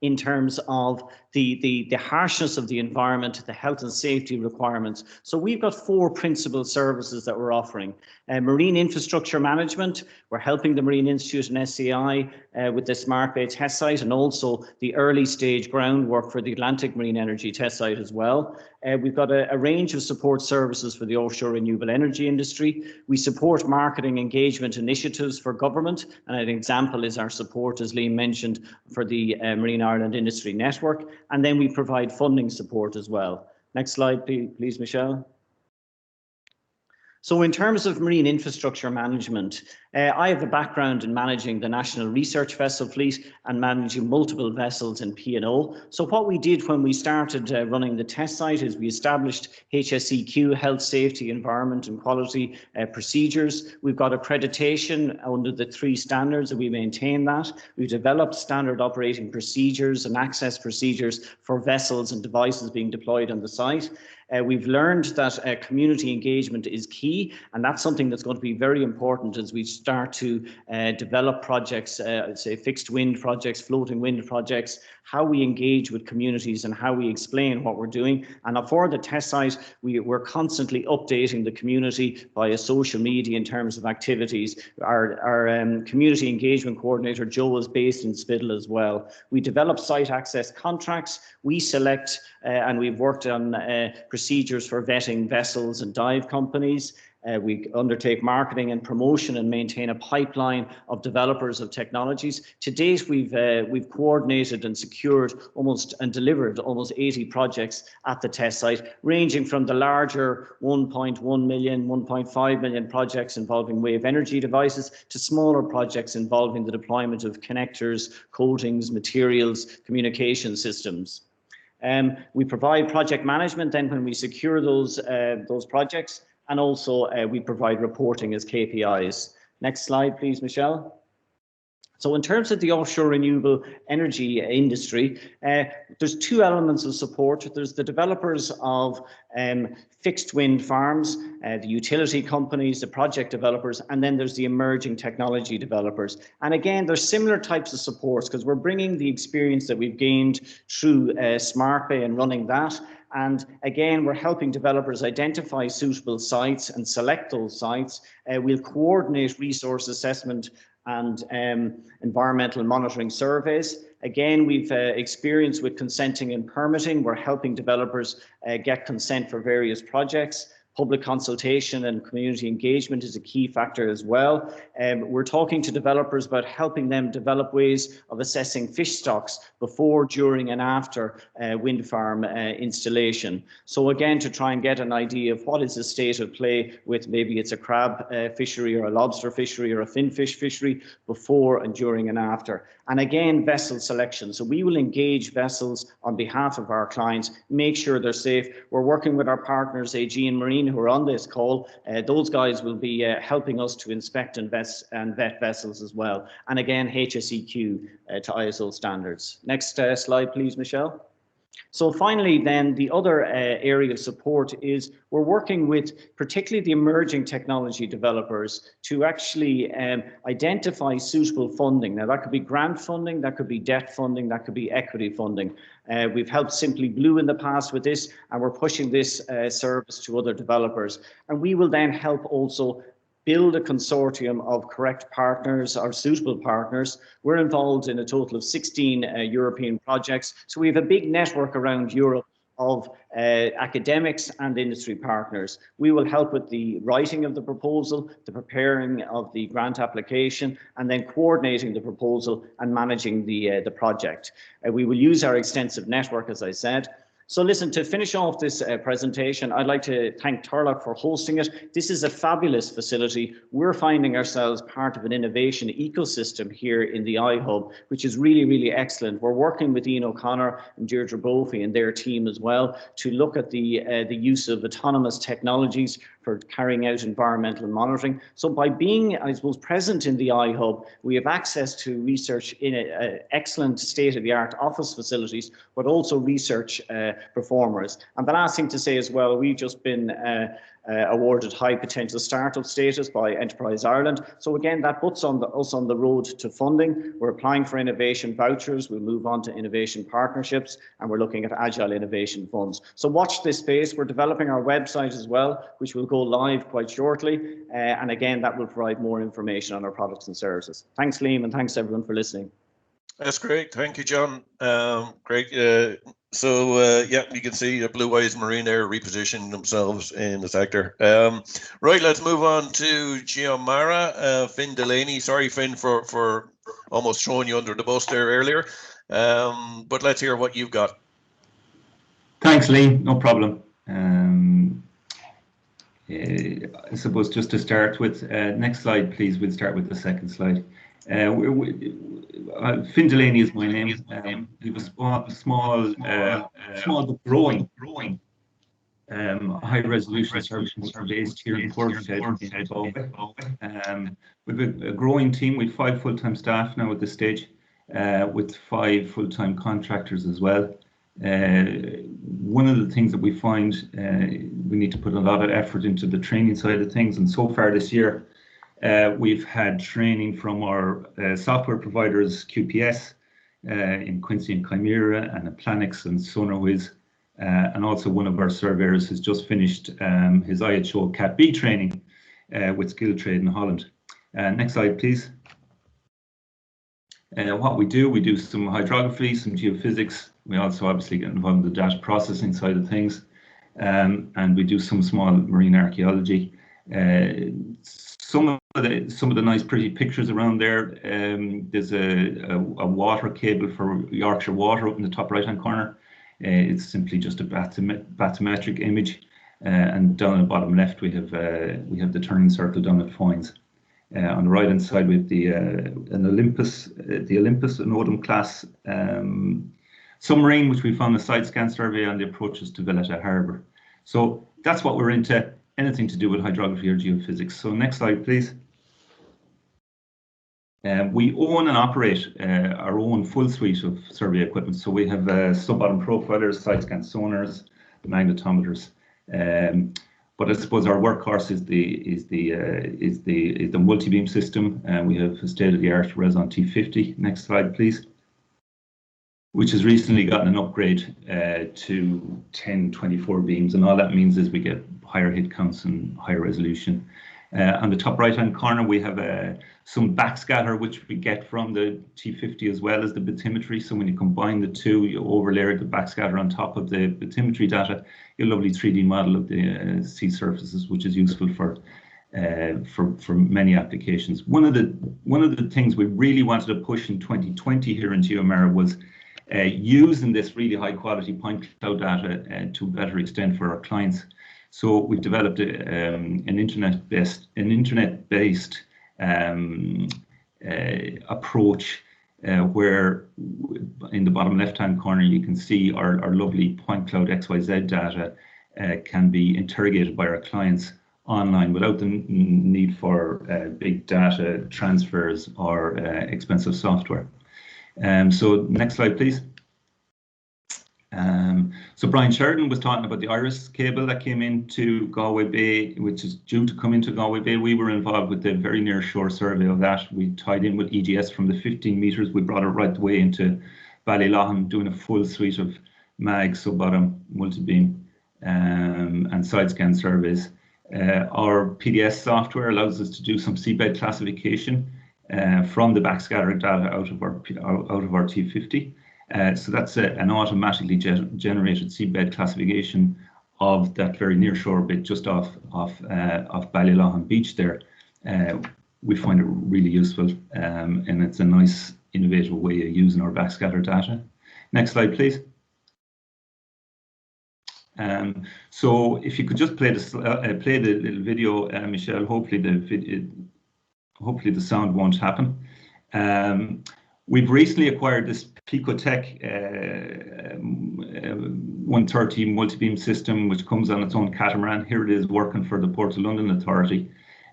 In terms of the harshness of the environment, the health and safety requirements. So we've got 4 principal services that we're offering. Marine infrastructure management, we're helping the Marine Institute and SCI with the Smart Bay test site and also the early stage groundwork for the Atlantic Marine Energy test site as well. We've got a range of support services for the offshore renewable energy industry. We support marketing engagement initiatives for government, and an example is our support, as Liam mentioned, for the Marine Ireland Industry Network, and then we provide funding support as well. Next slide, please, Michelle. So in terms of marine infrastructure management, I have a background in managing the National Research Vessel Fleet and managing multiple vessels in P&O. So what we did when we started running the test site is we established HSEQ, Health, Safety, Environment and Quality procedures. We've got accreditation under the 3 standards and we maintain that. We've developed standard operating procedures and access procedures for vessels and devices being deployed on the site. We've learned that community engagement is key, and that's something that's going to be very important as we start to develop projects, say fixed wind projects, floating wind projects, how we engage with communities and how we explain what we're doing. And for the test site, we're constantly updating the community via social media in terms of activities. Our community engagement coordinator, Joe, is based in Spiddle as well. We develop site access contracts. We select and we've worked on procedures for vetting vessels and dive companies. We undertake marketing and promotion and maintain a pipeline of developers of technologies. To date, we've coordinated and secured and delivered almost 80 projects at the test site, ranging from the larger 1.1 million, 1.5 million projects involving wave energy devices to smaller projects involving the deployment of connectors, coatings, materials, communication systems. We provide project management then when we secure those projects, and also we provide reporting as KPIs. Next slide, please, Michelle. So in terms of the offshore renewable energy industry, there's 2 elements of support. There's the developers of fixed wind farms, the utility companies, the project developers, and then there's the emerging technology developers. And again, there's similar types of supports because we're bringing the experience that we've gained through Smart Bay and running that. And again, we're helping developers identify suitable sites and select those sites. We'll coordinate resource assessment and environmental monitoring surveys. Again, we've experience with consenting and permitting. We're helping developers get consent for various projects. Public consultation and community engagement is a key factor as well. We're talking to developers about helping them develop ways of assessing fish stocks before, during and after wind farm installation. So again, to try and get an idea of what is the state of play with maybe it's a crab fishery or a lobster fishery or a finfish fishery before and during and after. And again, vessel selection. So we will engage vessels on behalf of our clients, make sure they're safe. We're working with our partners, AG and Marine, who are on this call. Those guys will be helping us to inspect and vet vessels as well. And again, HSEQ to ISO standards. Next slide, please, Michelle. So finally, then, the other area of support is we're working with particularly the emerging technology developers to actually identify suitable funding. Now, that could be grant funding, that could be debt funding, that could be equity funding. We've helped Simply Blue in the past with this, and we're pushing this service to other developers. And we will then help also build a consortium of correct partners or suitable partners. We're involved in a total of 16 European projects. So we have a big network around Europe of academics and industry partners. We will help with the writing of the proposal, the preparing of the grant application, and then coordinating the proposal and managing the project. We will use our extensive network, as I said. So listen, to finish off this presentation, I'd like to thank Turlock for hosting it. This is a fabulous facility. We're finding ourselves part of an innovation ecosystem here in the iHub, which is really, really excellent. We're working with Ian O'Connor and Deirdre Brophy and their team as well to look at the use of autonomous technologies for carrying out environmental monitoring. So by being, I suppose, present in the iHub, we have access to research in excellent state-of-the-art office facilities, but also research performers. And the last thing to say as well, we've just been awarded high potential startup status by Enterprise Ireland. So again, that puts us on the road to funding. We're applying for innovation vouchers. We'll move on to innovation partnerships, and we're looking at agile innovation funds. So watch this space. We're developing our website as well, which will go live quite shortly. And again, that will provide more information on our products and services. Thanks, Liam, and thanks everyone for listening. That's great. Thank you, John. Great. So yeah, you can see the Blue Eyes Marine there repositioning themselves in the sector. Right, let's move on to Giomara, Finn Delaney. Sorry, Finn, for almost throwing you under the bus there earlier. But let's hear what you've got. Thanks, Lee. No problem. I suppose just to start with, next slide, please. We'll start with the second slide. Finn Delaney is my name. We have a small but growing high resolution service based here in Portfed in Galway. We've a growing team with 5 full-time staff now at this stage, with 5 full-time contractors as well. One of the things that we find we need to put a lot of effort into the training side of things, and so far this year we've had training from our software providers, QPS, in Quincy and Chimera, and Planix and SonarWiz, and also one of our surveyors has just finished his IHO Cat B training with Skill Trade in Holland. Next slide, please. What we do some hydrography, some geophysics. We also obviously get involved in the data processing side of things, and we do some small marine archaeology. Some of the nice pretty pictures around there. There's a water cable for Yorkshire Water up in the top right hand corner. It's simply just a bathymetric image, and down at the bottom left we have the turning circle down at Foynes. On the right hand side we have the Olympus, an Odom class submarine, which we found a side scan survey on the approaches to Valletta Harbour. So that's what we're into, anything to do with hydrography or geophysics. So next slide, please. We own and operate our own full suite of survey equipment. So we have sub-bottom profilers, side scan sonars, magnetometers. But I suppose our workhorse is the multi-beam system, and we have a state-of-the-art Reson T50. Next slide, please. Which has recently gotten an upgrade to 1024 beams, and all that means is we get higher hit counts and higher resolution. On the top right-hand corner, we have some backscatter, which we get from the T50 as well as the bathymetry. So when you combine the two, you overlay the backscatter on top of the bathymetry data, you get a lovely 3D model of the sea surfaces, which is useful for many applications. One of the things we really wanted to push in 2020 here in Giomara was using this really high quality point cloud data to a better extent for our clients. So we've developed an internet-based approach where in the bottom left-hand corner you can see our lovely point cloud XYZ data can be interrogated by our clients online without the need for big data transfers or expensive software. So next slide, please. So Brian Sheridan was talking about the Iris cable that came into Galway Bay, which is due to come into Galway Bay. We were involved with the very near shore survey of that. We tied in with EGS from the 15 metres. We brought it right the way into Ballyloughlin, doing a full suite of mag, sub-bottom, multi-beam and side scan surveys. Our PDS software allows us to do some seabed classification from the backscatter data out of our T50. So that's an automatically generated seabed classification of that very near shore bit just off Ballyloughlin Beach there. We find it really useful, and it's a nice innovative way of using our backscatter data. Next slide, please. So if you could just play the little video, Michelle. Hopefully the sound won't happen. We've recently acquired this Picotech 130 multi-beam system, which comes on its own catamaran. Here it is working for the Port of London Authority.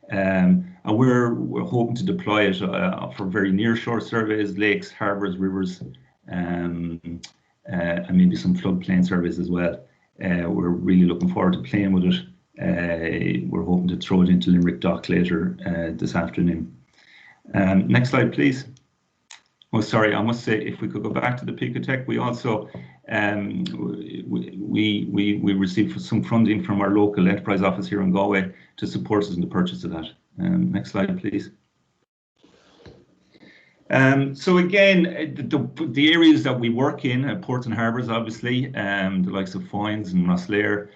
And we're hoping to deploy it for very near shore surveys, lakes, harbours, rivers, and maybe some floodplain surveys as well. We're really looking forward to playing with it. We're hoping to throw it into Limerick Dock later this afternoon. Next slide, please. Oh, sorry, I must say, if we could go back to the Picotech, we also we received some funding from our local enterprise office here in Galway to support us in the purchase of that. Next slide, please. So again, the areas that we work in, ports and harbours, obviously, the likes of Foynes and Rosslare.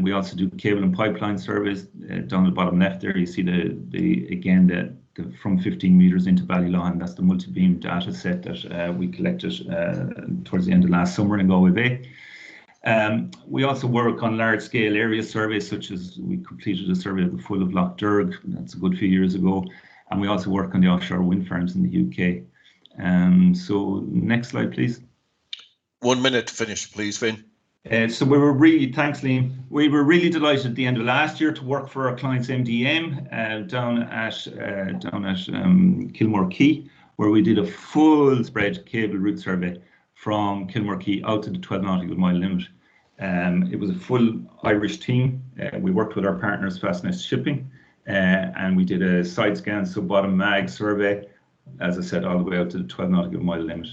We also do cable and pipeline surveys. Down the bottom left there, you see the from 15 metres into Ballyloughlin. That's the multi-beam data set that we collected towards the end of last summer in Galway Bay. We also work on large-scale area surveys, such as we completed a survey of the full of Lough Derg. That's a good few years ago. And we also work on the offshore wind farms in the UK. So next slide, please. 1 minute to finish, please, Finn. So we were really, thanks, Liam. We were really delighted at the end of last year to work for our client's MDM down at Kilmore Quay, where we did a full spread cable route survey from Kilmore Quay out to the 12 nautical mile limit. It was a full Irish team. We worked with our partners, Fastnest Shipping, and we did a side scan, sub-bottom mag survey, as I said, all the way out to the 12 nautical mile limit.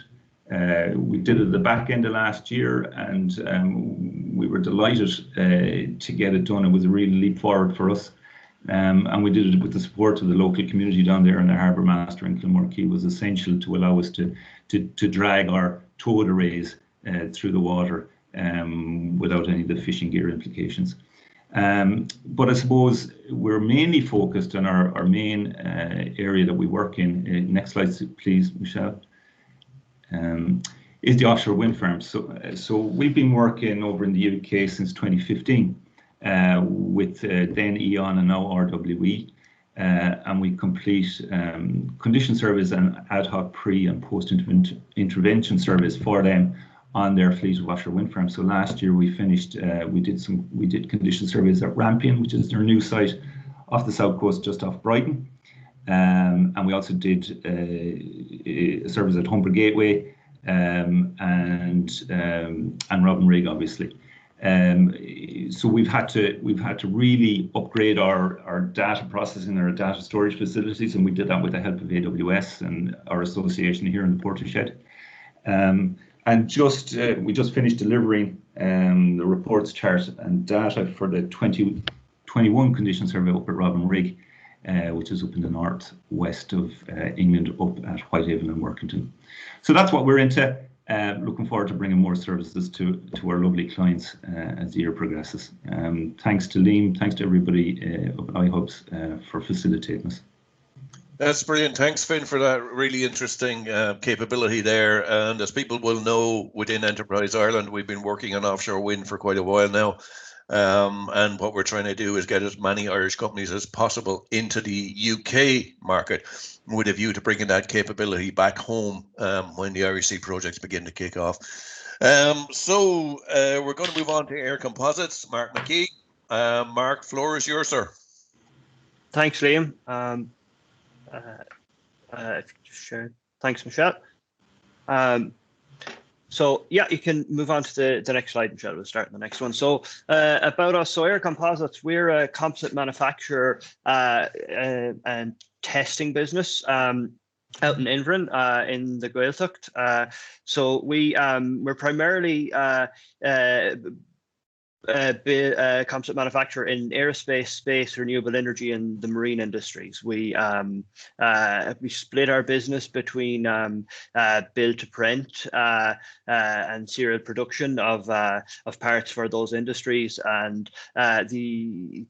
We did it at the back end of last year, and we were delighted to get it done. It was a real leap forward for us, and we did it with the support of the local community down there, and the harbour master in Kilmore Quay was essential to allow us to drag our towed arrays through the water without any of the fishing gear implications. But I suppose we're mainly focused on our main area that we work in. Next slide, please, Michelle. Is the offshore wind farms. So we've been working over in the UK since 2015 with then E.ON and now RWE, and we complete condition surveys and ad hoc pre and post intervention surveys for them on their fleet of offshore wind farms. So last year we finished, we did condition surveys at Rampion, which is their new site off the south coast just off Brighton. And we also did surveys at Humber Gateway and Robin Rig, obviously. So we've had to really upgrade our data processing, our data storage facilities, and we did that with the help of AWS and our association here in the Portishead. And we just finished delivering the reports chart and data for the 2021 condition survey up at Robin Rig, which is up in the northwest of England, up at Whitehaven and Workington. So that's what we're into. Looking forward to bringing more services to our lovely clients as the year progresses. Thanks to Liam, thanks to everybody at iHubs for facilitating us. That's brilliant. Thanks, Finn, for that really interesting capability there. And as people will know, within Enterprise Ireland, we've been working on offshore wind for quite a while now. And what we're trying to do is get as many Irish companies as possible into the UK market, with a view to bringing that capability back home when the Irish Sea projects begin to kick off. So we're going to move on to Air Composites. Mark McKee. Mark, floor is yours, sir. Thanks, Liam. Thanks, Michelle. So yeah, you can move on to the next slide, Michelle. We'll start on the next one. So about us, so Air Composites, we're a composite manufacturer and testing business out in Invern in the Gaeltacht. So we're primarily composite manufacturer in aerospace, space, renewable energy, and the marine industries. We split our business between build to print and serial production of parts for those industries, and probably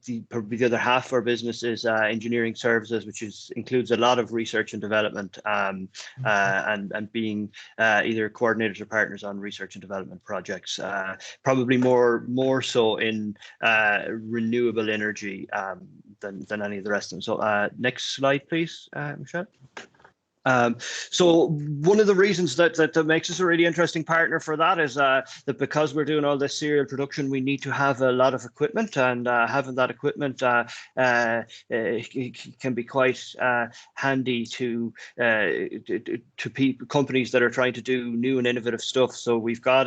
the other half of our business is engineering services, which includes a lot of research and development and being either coordinators or partners on research and development projects. Probably more so in renewable energy than any of the rest of them. So next slide, please, Michelle. So one of the reasons that makes us a really interesting partner for that is that because we're doing all this serial production, we need to have a lot of equipment, and having that equipment can be quite handy to companies that are trying to do new and innovative stuff. So we've got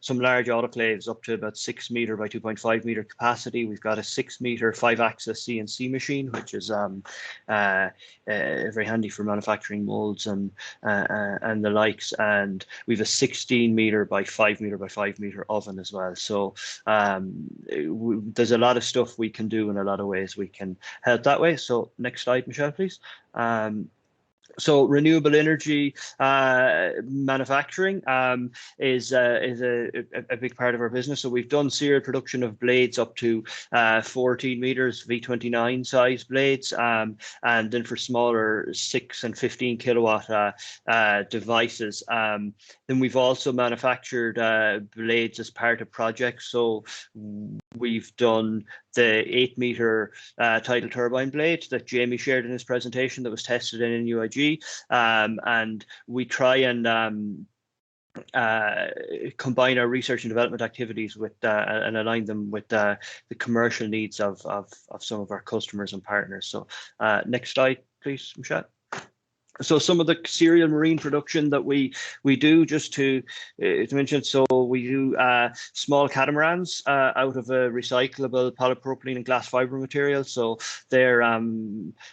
some large autoclaves up to about 6 meter by 2.5 meter capacity. We've got a 6 meter 5-axis CNC machine, which is very handy for manufacturing molds and the likes, and we've a 16 meter by 5 meter by 5 meter oven as well. So there's a lot of stuff we can do in a lot of ways we can help that way. So next slide, Michelle, please. So renewable energy manufacturing is a big part of our business. So we've done serial production of blades up to 14 meters V29 size blades, and then for smaller 6 and 15 kilowatt devices. Then we've also manufactured blades as part of projects. So we've done the 8 meter tidal turbine blade that Jamie shared in his presentation that was tested in UIG. And we try and combine our research and development activities with and align them with the commercial needs of some of our customers and partners. So next slide, please, Michelle. So some of the serial marine production that we do, just to mention, so we do small catamarans out of a recyclable polypropylene and glass fiber material. So they're a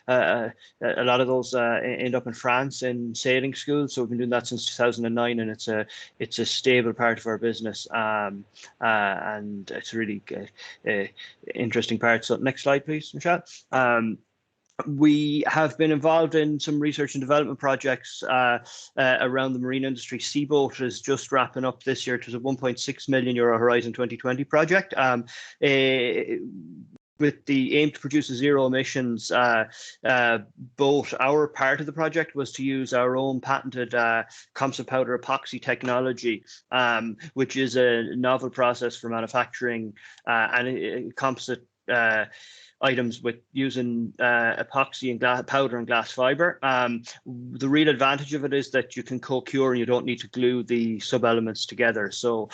lot of those end up in France in sailing school. So we've been doing that since 2009, and it's a stable part of our business, and it's a really interesting part. So next slide, please, Michelle. We have been involved in some research and development projects around the marine industry. Seaboat is just wrapping up this year. It was a €1.6 million Horizon 2020 project with the aim to produce a zero emissions boat. Our part of the project was to use our own patented composite powder epoxy technology, which is a novel process for manufacturing and composite items with using epoxy and powder and glass fiber. The real advantage of it is that you can co-cure and you don't need to glue the sub-elements together. So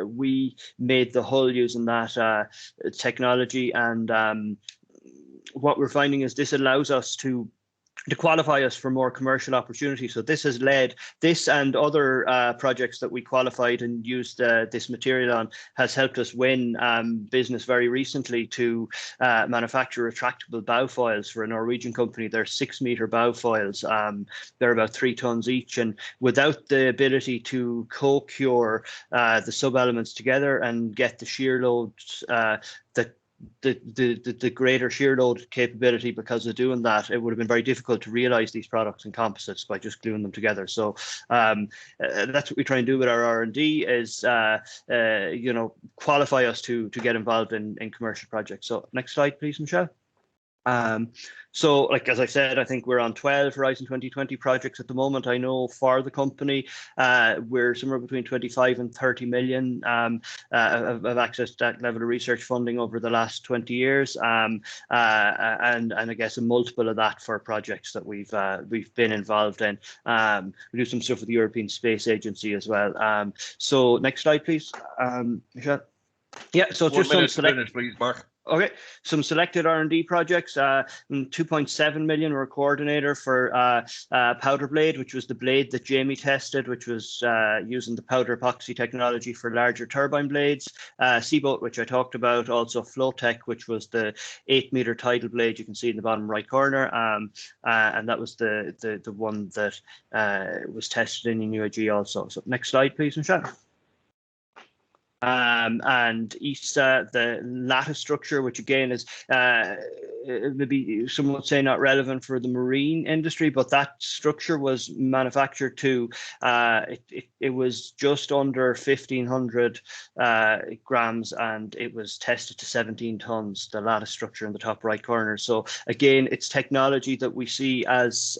we made the hull using that technology, and what we're finding is this allows us to qualify us for more commercial opportunities. So this has led, this and other projects that we qualified and used this material on has helped us win business very recently to manufacture retractable bow foils for a Norwegian company. They're 6 meter bow foils. They're about 3 tons each, and without the ability to co-cure the sub-elements together and get the shear loads the greater shear load capability because of doing that, it would have been very difficult to realize these products in composites by just gluing them together. So that's what we try and do with our R&D is qualify us to get involved in commercial projects. So next slide, please, Michelle. So, like as I said, I think we're on 12 Horizon 2020 projects at the moment. I know for the company, we're somewhere between 25 and 30 million have accessed that level of research funding over the last 20 years, and I guess a multiple of that for projects that we've been involved in. We do some stuff with the European Space Agency as well. So next slide, please, Michelle. Yeah, so just some minute, please, Mark. Okay, some selected R&D projects. 2.7 million were coordinator for powder blade, which was the blade that Jamie tested, which was using the powder epoxy technology for larger turbine blades. Seaboat, which I talked about, also Flowtech, which was the 8-meter tidal blade you can see in the bottom right corner, and that was the one that was tested in UAG also. So next slide, please, Michelle. And ESA, the lattice structure, which again is maybe some would say not relevant for the marine industry, but that structure was manufactured to, it was just under 1,500 grams, and it was tested to 17 tons, the lattice structure in the top right corner. So again, it's technology that we see as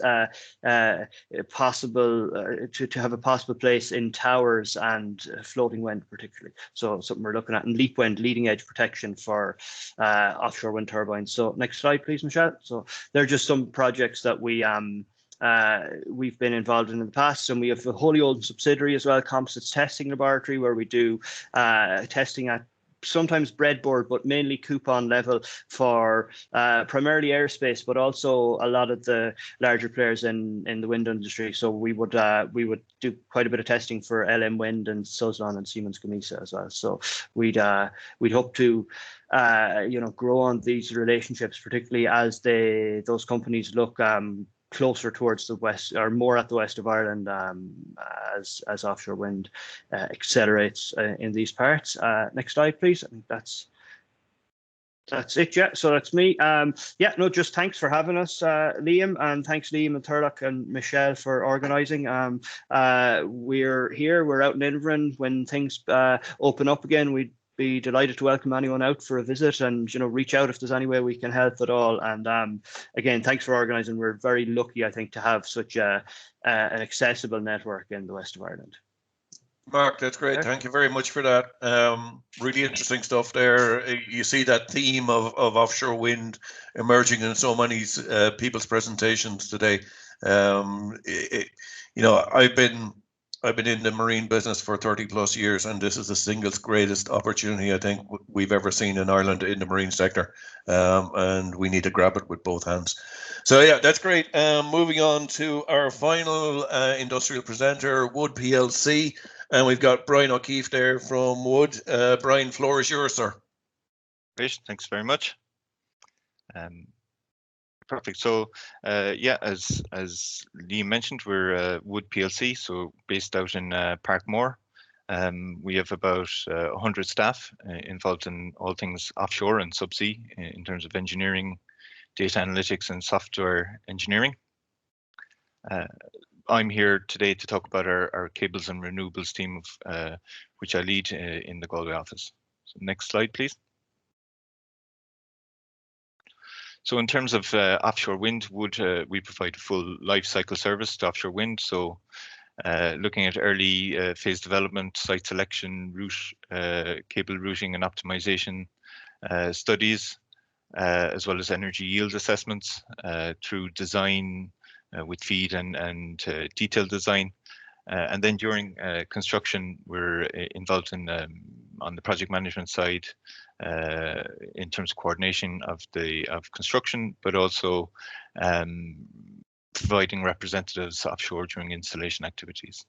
possible to have a possible place in towers and floating wind particularly. So something we're looking at, and leap wind, leading edge protection for offshore wind turbines. So next slide, please, Michelle. So they're just some projects that we've been involved in the past, and we have a wholly owned subsidiary as well, Composites Testing Laboratory, where we do testing at sometimes breadboard, but mainly coupon level for primarily aerospace, but also a lot of the larger players in the wind industry. So we would do quite a bit of testing for LM Wind and Suzlon and Siemens Gamesa as well. So we'd hope to grow on these relationships, particularly as those companies look closer towards the west, or more at the west of Ireland, as offshore wind accelerates in these parts. Next slide, please. I think that's it. Yeah, so that's me. Just thanks for having us, Liam, and thanks Liam and Turlock and Michelle for organising. We're here. We're out in Inverin. When things open up again, we'd be delighted to welcome anyone out for a visit, and reach out if there's any way we can help at all. And again, thanks for organising. We're very lucky, I think, to have such an accessible network in the west of Ireland. Mark, that's great. Thank you very much for that. Really interesting stuff there. You see that theme of offshore wind emerging in so many people's presentations today. I've been in the marine business for 30 plus years, and this is the single greatest opportunity I think we've ever seen in Ireland in the marine sector, and we need to grab it with both hands. So yeah, that's great. Moving on to our final industrial presenter, Wood PLC, and we've got Brian O'Keefe there from Wood. Brian, floor is yours, sir. Great, thanks very much. Perfect. So as Liam mentioned, we're Wood PLC, so based out in Parkmore. We have about 100 staff involved in all things offshore and subsea in terms of engineering, data analytics, and software engineering. I'm here today to talk about our cables and renewables team, which I lead in the Galway office. So next slide, please. So in terms of offshore wind, we provide a full life cycle service to offshore wind. So looking at early phase development, site selection, cable routing and optimization studies, as well as energy yield assessments through design with FEED and detailed design. And then during construction, we're involved in on the project management side in terms of coordination of construction, but also providing representatives offshore during installation activities.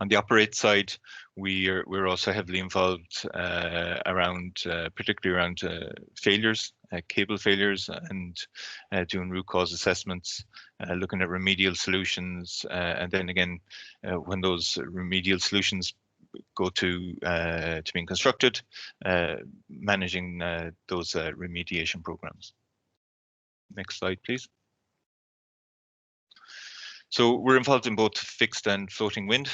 On the operate side, we're also heavily involved particularly around failures, cable failures, and doing root cause assessments, looking at remedial solutions, and then again, when those remedial solutions go to being constructed, managing those remediation programs. Next slide, please. So we're involved in both fixed and floating wind.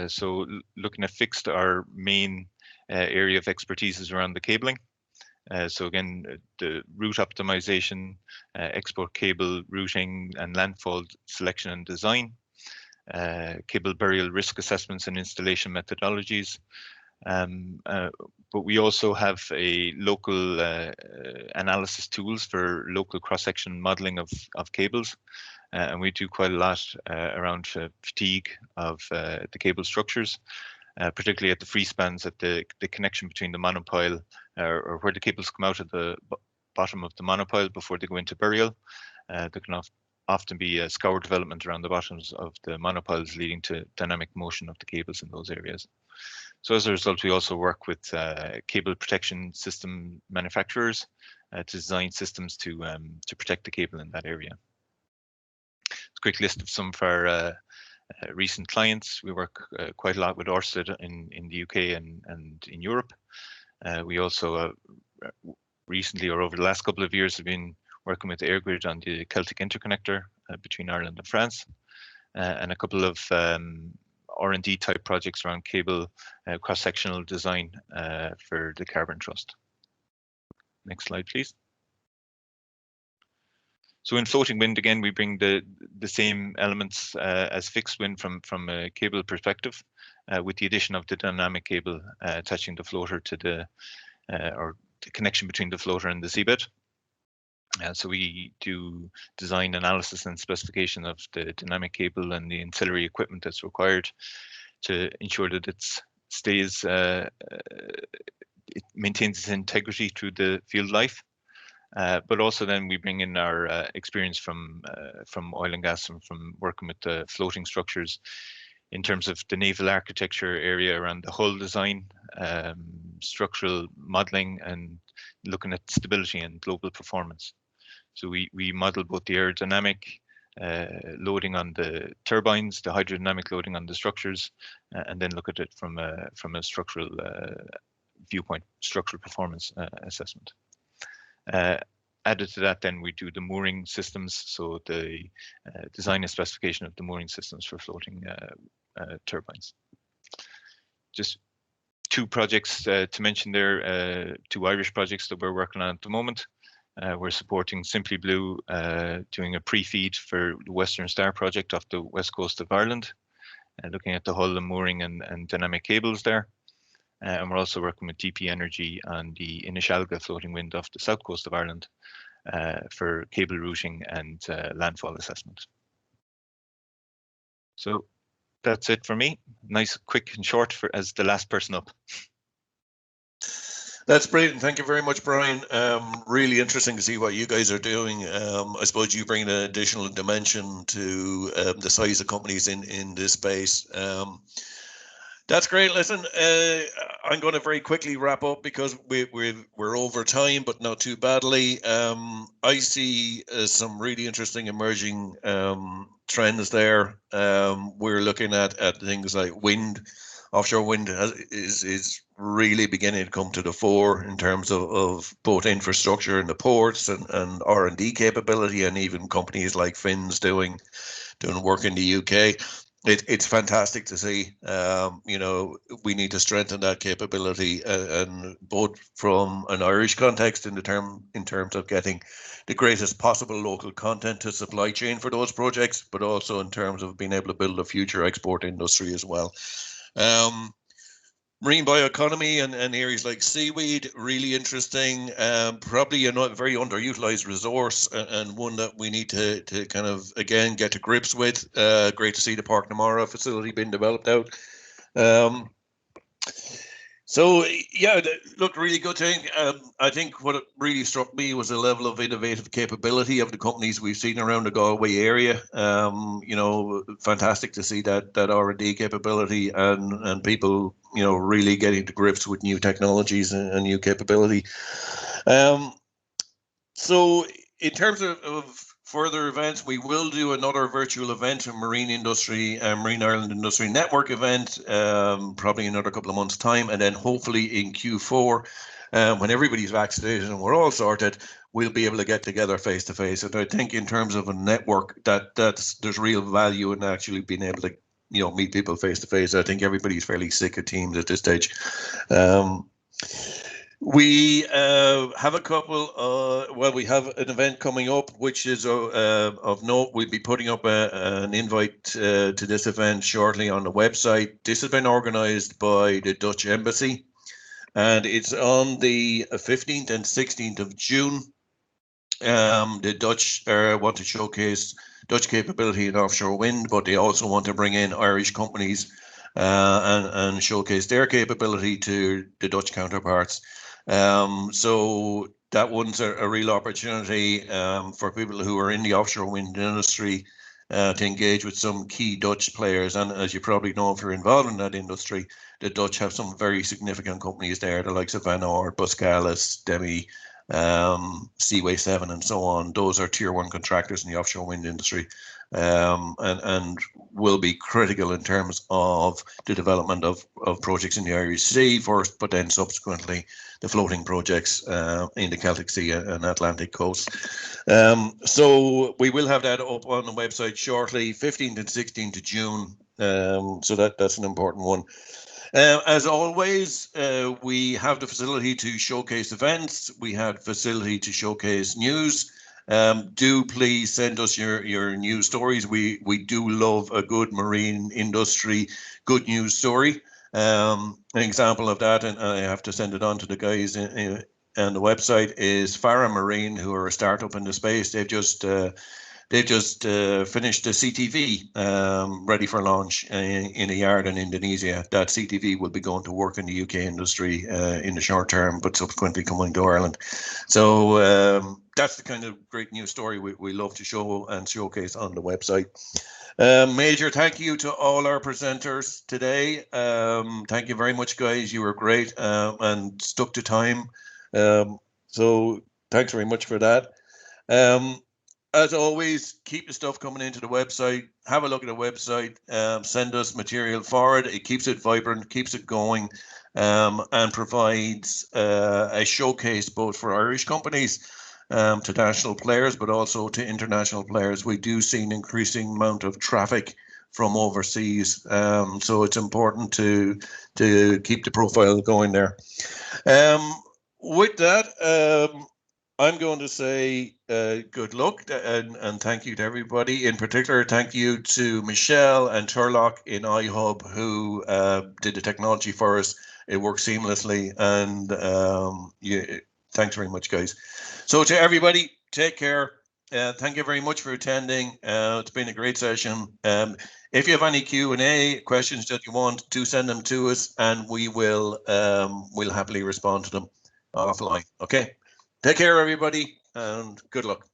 So looking at fixed, our main area of expertise is around the cabling. So again, the route optimization, export cable routing and landfall selection and design, cable burial risk assessments and installation methodologies. But we also have a local analysis tools for local cross-section modeling of cables. And we do quite a lot around fatigue of the cable structures, particularly at the free spans at the connection between the monopile or where the cables come out of the bottom of the monopile before they go into burial. There can often be scour development around the bottoms of the monopiles, leading to dynamic motion of the cables in those areas. So as a result, we also work with cable protection system manufacturers to design systems to protect the cable in that area. It's a quick list of some of our recent clients. We work quite a lot with Ørsted in the UK and in Europe. We also recently, or over the last couple of years, have been working with EirGrid on the Celtic interconnector between Ireland and France, and a couple of R&D type projects around cable cross-sectional design for the Carbon Trust. Next slide, please. So in floating wind, again, we bring the same elements as fixed wind from a cable perspective, with the addition of the dynamic cable attaching the floater to the or the connection between the floater and the seabed. So we do design analysis and specification of the dynamic cable and the ancillary equipment that's required to ensure that it stays, it maintains its integrity through the field life. But also then we bring in our experience from oil and gas and from working with the floating structures in terms of the naval architecture area around the hull design, structural modeling, and looking at stability and global performance. So we model both the aerodynamic loading on the turbines, the hydrodynamic loading on the structures, and then look at it from a structural viewpoint, structural performance assessment. Added to that, then we do the mooring systems, so the design and specification of the mooring systems for floating turbines. Just two projects to mention there, two Irish projects that we're working on at the moment. We're supporting Simply Blue, doing a pre-feed for the Western Star project off the west coast of Ireland, looking at the hull and mooring and dynamic cables there. And we're also working with DP Energy on the Inishalga floating wind off the south coast of Ireland for cable routing and landfall assessment. So that's it for me. Nice, quick and short as the last person up. That's brilliant. Thank you very much, Brian. Really interesting to see what you guys are doing. I suppose you bring an additional dimension to the size of companies in this space. That's great. Listen, I'm going to very quickly wrap up because we're over time, but not too badly. I see some really interesting emerging trends there. We're looking at things like wind. Offshore wind is really beginning to come to the fore in terms of both infrastructure in the ports and R&D capability, and even companies like Finn's doing work in the UK. It's fantastic to see. You know, we need to strengthen that capability, and both from an Irish context in terms of getting the greatest possible local content to supply chain for those projects, but also in terms of being able to build a future export industry as well. Marine bioeconomy and areas like seaweed, really interesting. Probably a very underutilized resource, and one that we need to kind of, again, get to grips with. Great to see the Park Namara facility being developed out. So yeah, look, really good thing. I think what really struck me was the level of innovative capability of the companies we've seen around the Galway area. You know, fantastic to see that R&D capability and people, you know, really getting to grips with new technologies and new capability. So in terms of further events, we will do another virtual event, a Marine Ireland Industry Network event, probably another couple of months' time, and then hopefully in Q4, when everybody's vaccinated and we're all sorted, we'll be able to get together face to face. And I think in terms of a network, there's real value in actually being able to, you know, meet people face to face. I think everybody's fairly sick of Teams at this stage. We have a couple, well, we have an event coming up, which is of note. We'll be putting up an invite to this event shortly on the website. This has been organised by the Dutch Embassy, and it's on the 15th and 16th of June. The Dutch want to showcase Dutch capability in offshore wind, but they also want to bring in Irish companies and showcase their capability to the Dutch counterparts. So that one's a real opportunity for people who are in the offshore wind industry to engage with some key Dutch players. And as you probably know, if you're involved in that industry, the Dutch have some very significant companies there, the likes of Van Oord, Boskalis, Demi, Seaway 7 and so on. Those are tier 1 contractors in the offshore wind industry, and will be critical in terms of the development of projects in the Irish Sea first, but then subsequently the floating projects in the Celtic Sea and Atlantic coast. So we will have that up on the website shortly, 15th and 16th of June. So that's an important one. As always, we have the facility to showcase events. We have the facility to showcase news. Do please send us your news stories. We do love a good marine industry, good news story. An example of that, and I have to send it on to the guys on the website, is Farah Marine, who are a startup in the space. They've just finished a CTV ready for launch in a yard in Indonesia. That CTV will be going to work in the UK industry in the short term, but subsequently coming to Ireland. So that's the kind of great news story we love to show and showcase on the website. Major thank you to all our presenters today. Thank you very much, guys. You were great and stuck to time. So thanks very much for that. As always, keep the stuff coming into the website. Have a look at the website. Send us material for it. It keeps it vibrant, keeps it going, and provides a showcase both for Irish companies, to national players, but also to international players. We do see an increasing amount of traffic from overseas, so it's important to keep the profile going there. With that, I'm going to say good luck and thank you to everybody. In particular, thank you to Michelle and Turlock in iHub who did the technology for us. It worked seamlessly, and thanks very much, guys. So to everybody, take care. Thank you very much for attending. It's been a great session. If you have any Q&A questions that you want, do send them to us, and we will we'll happily respond to them offline. Okay. Take care, everybody, and good luck.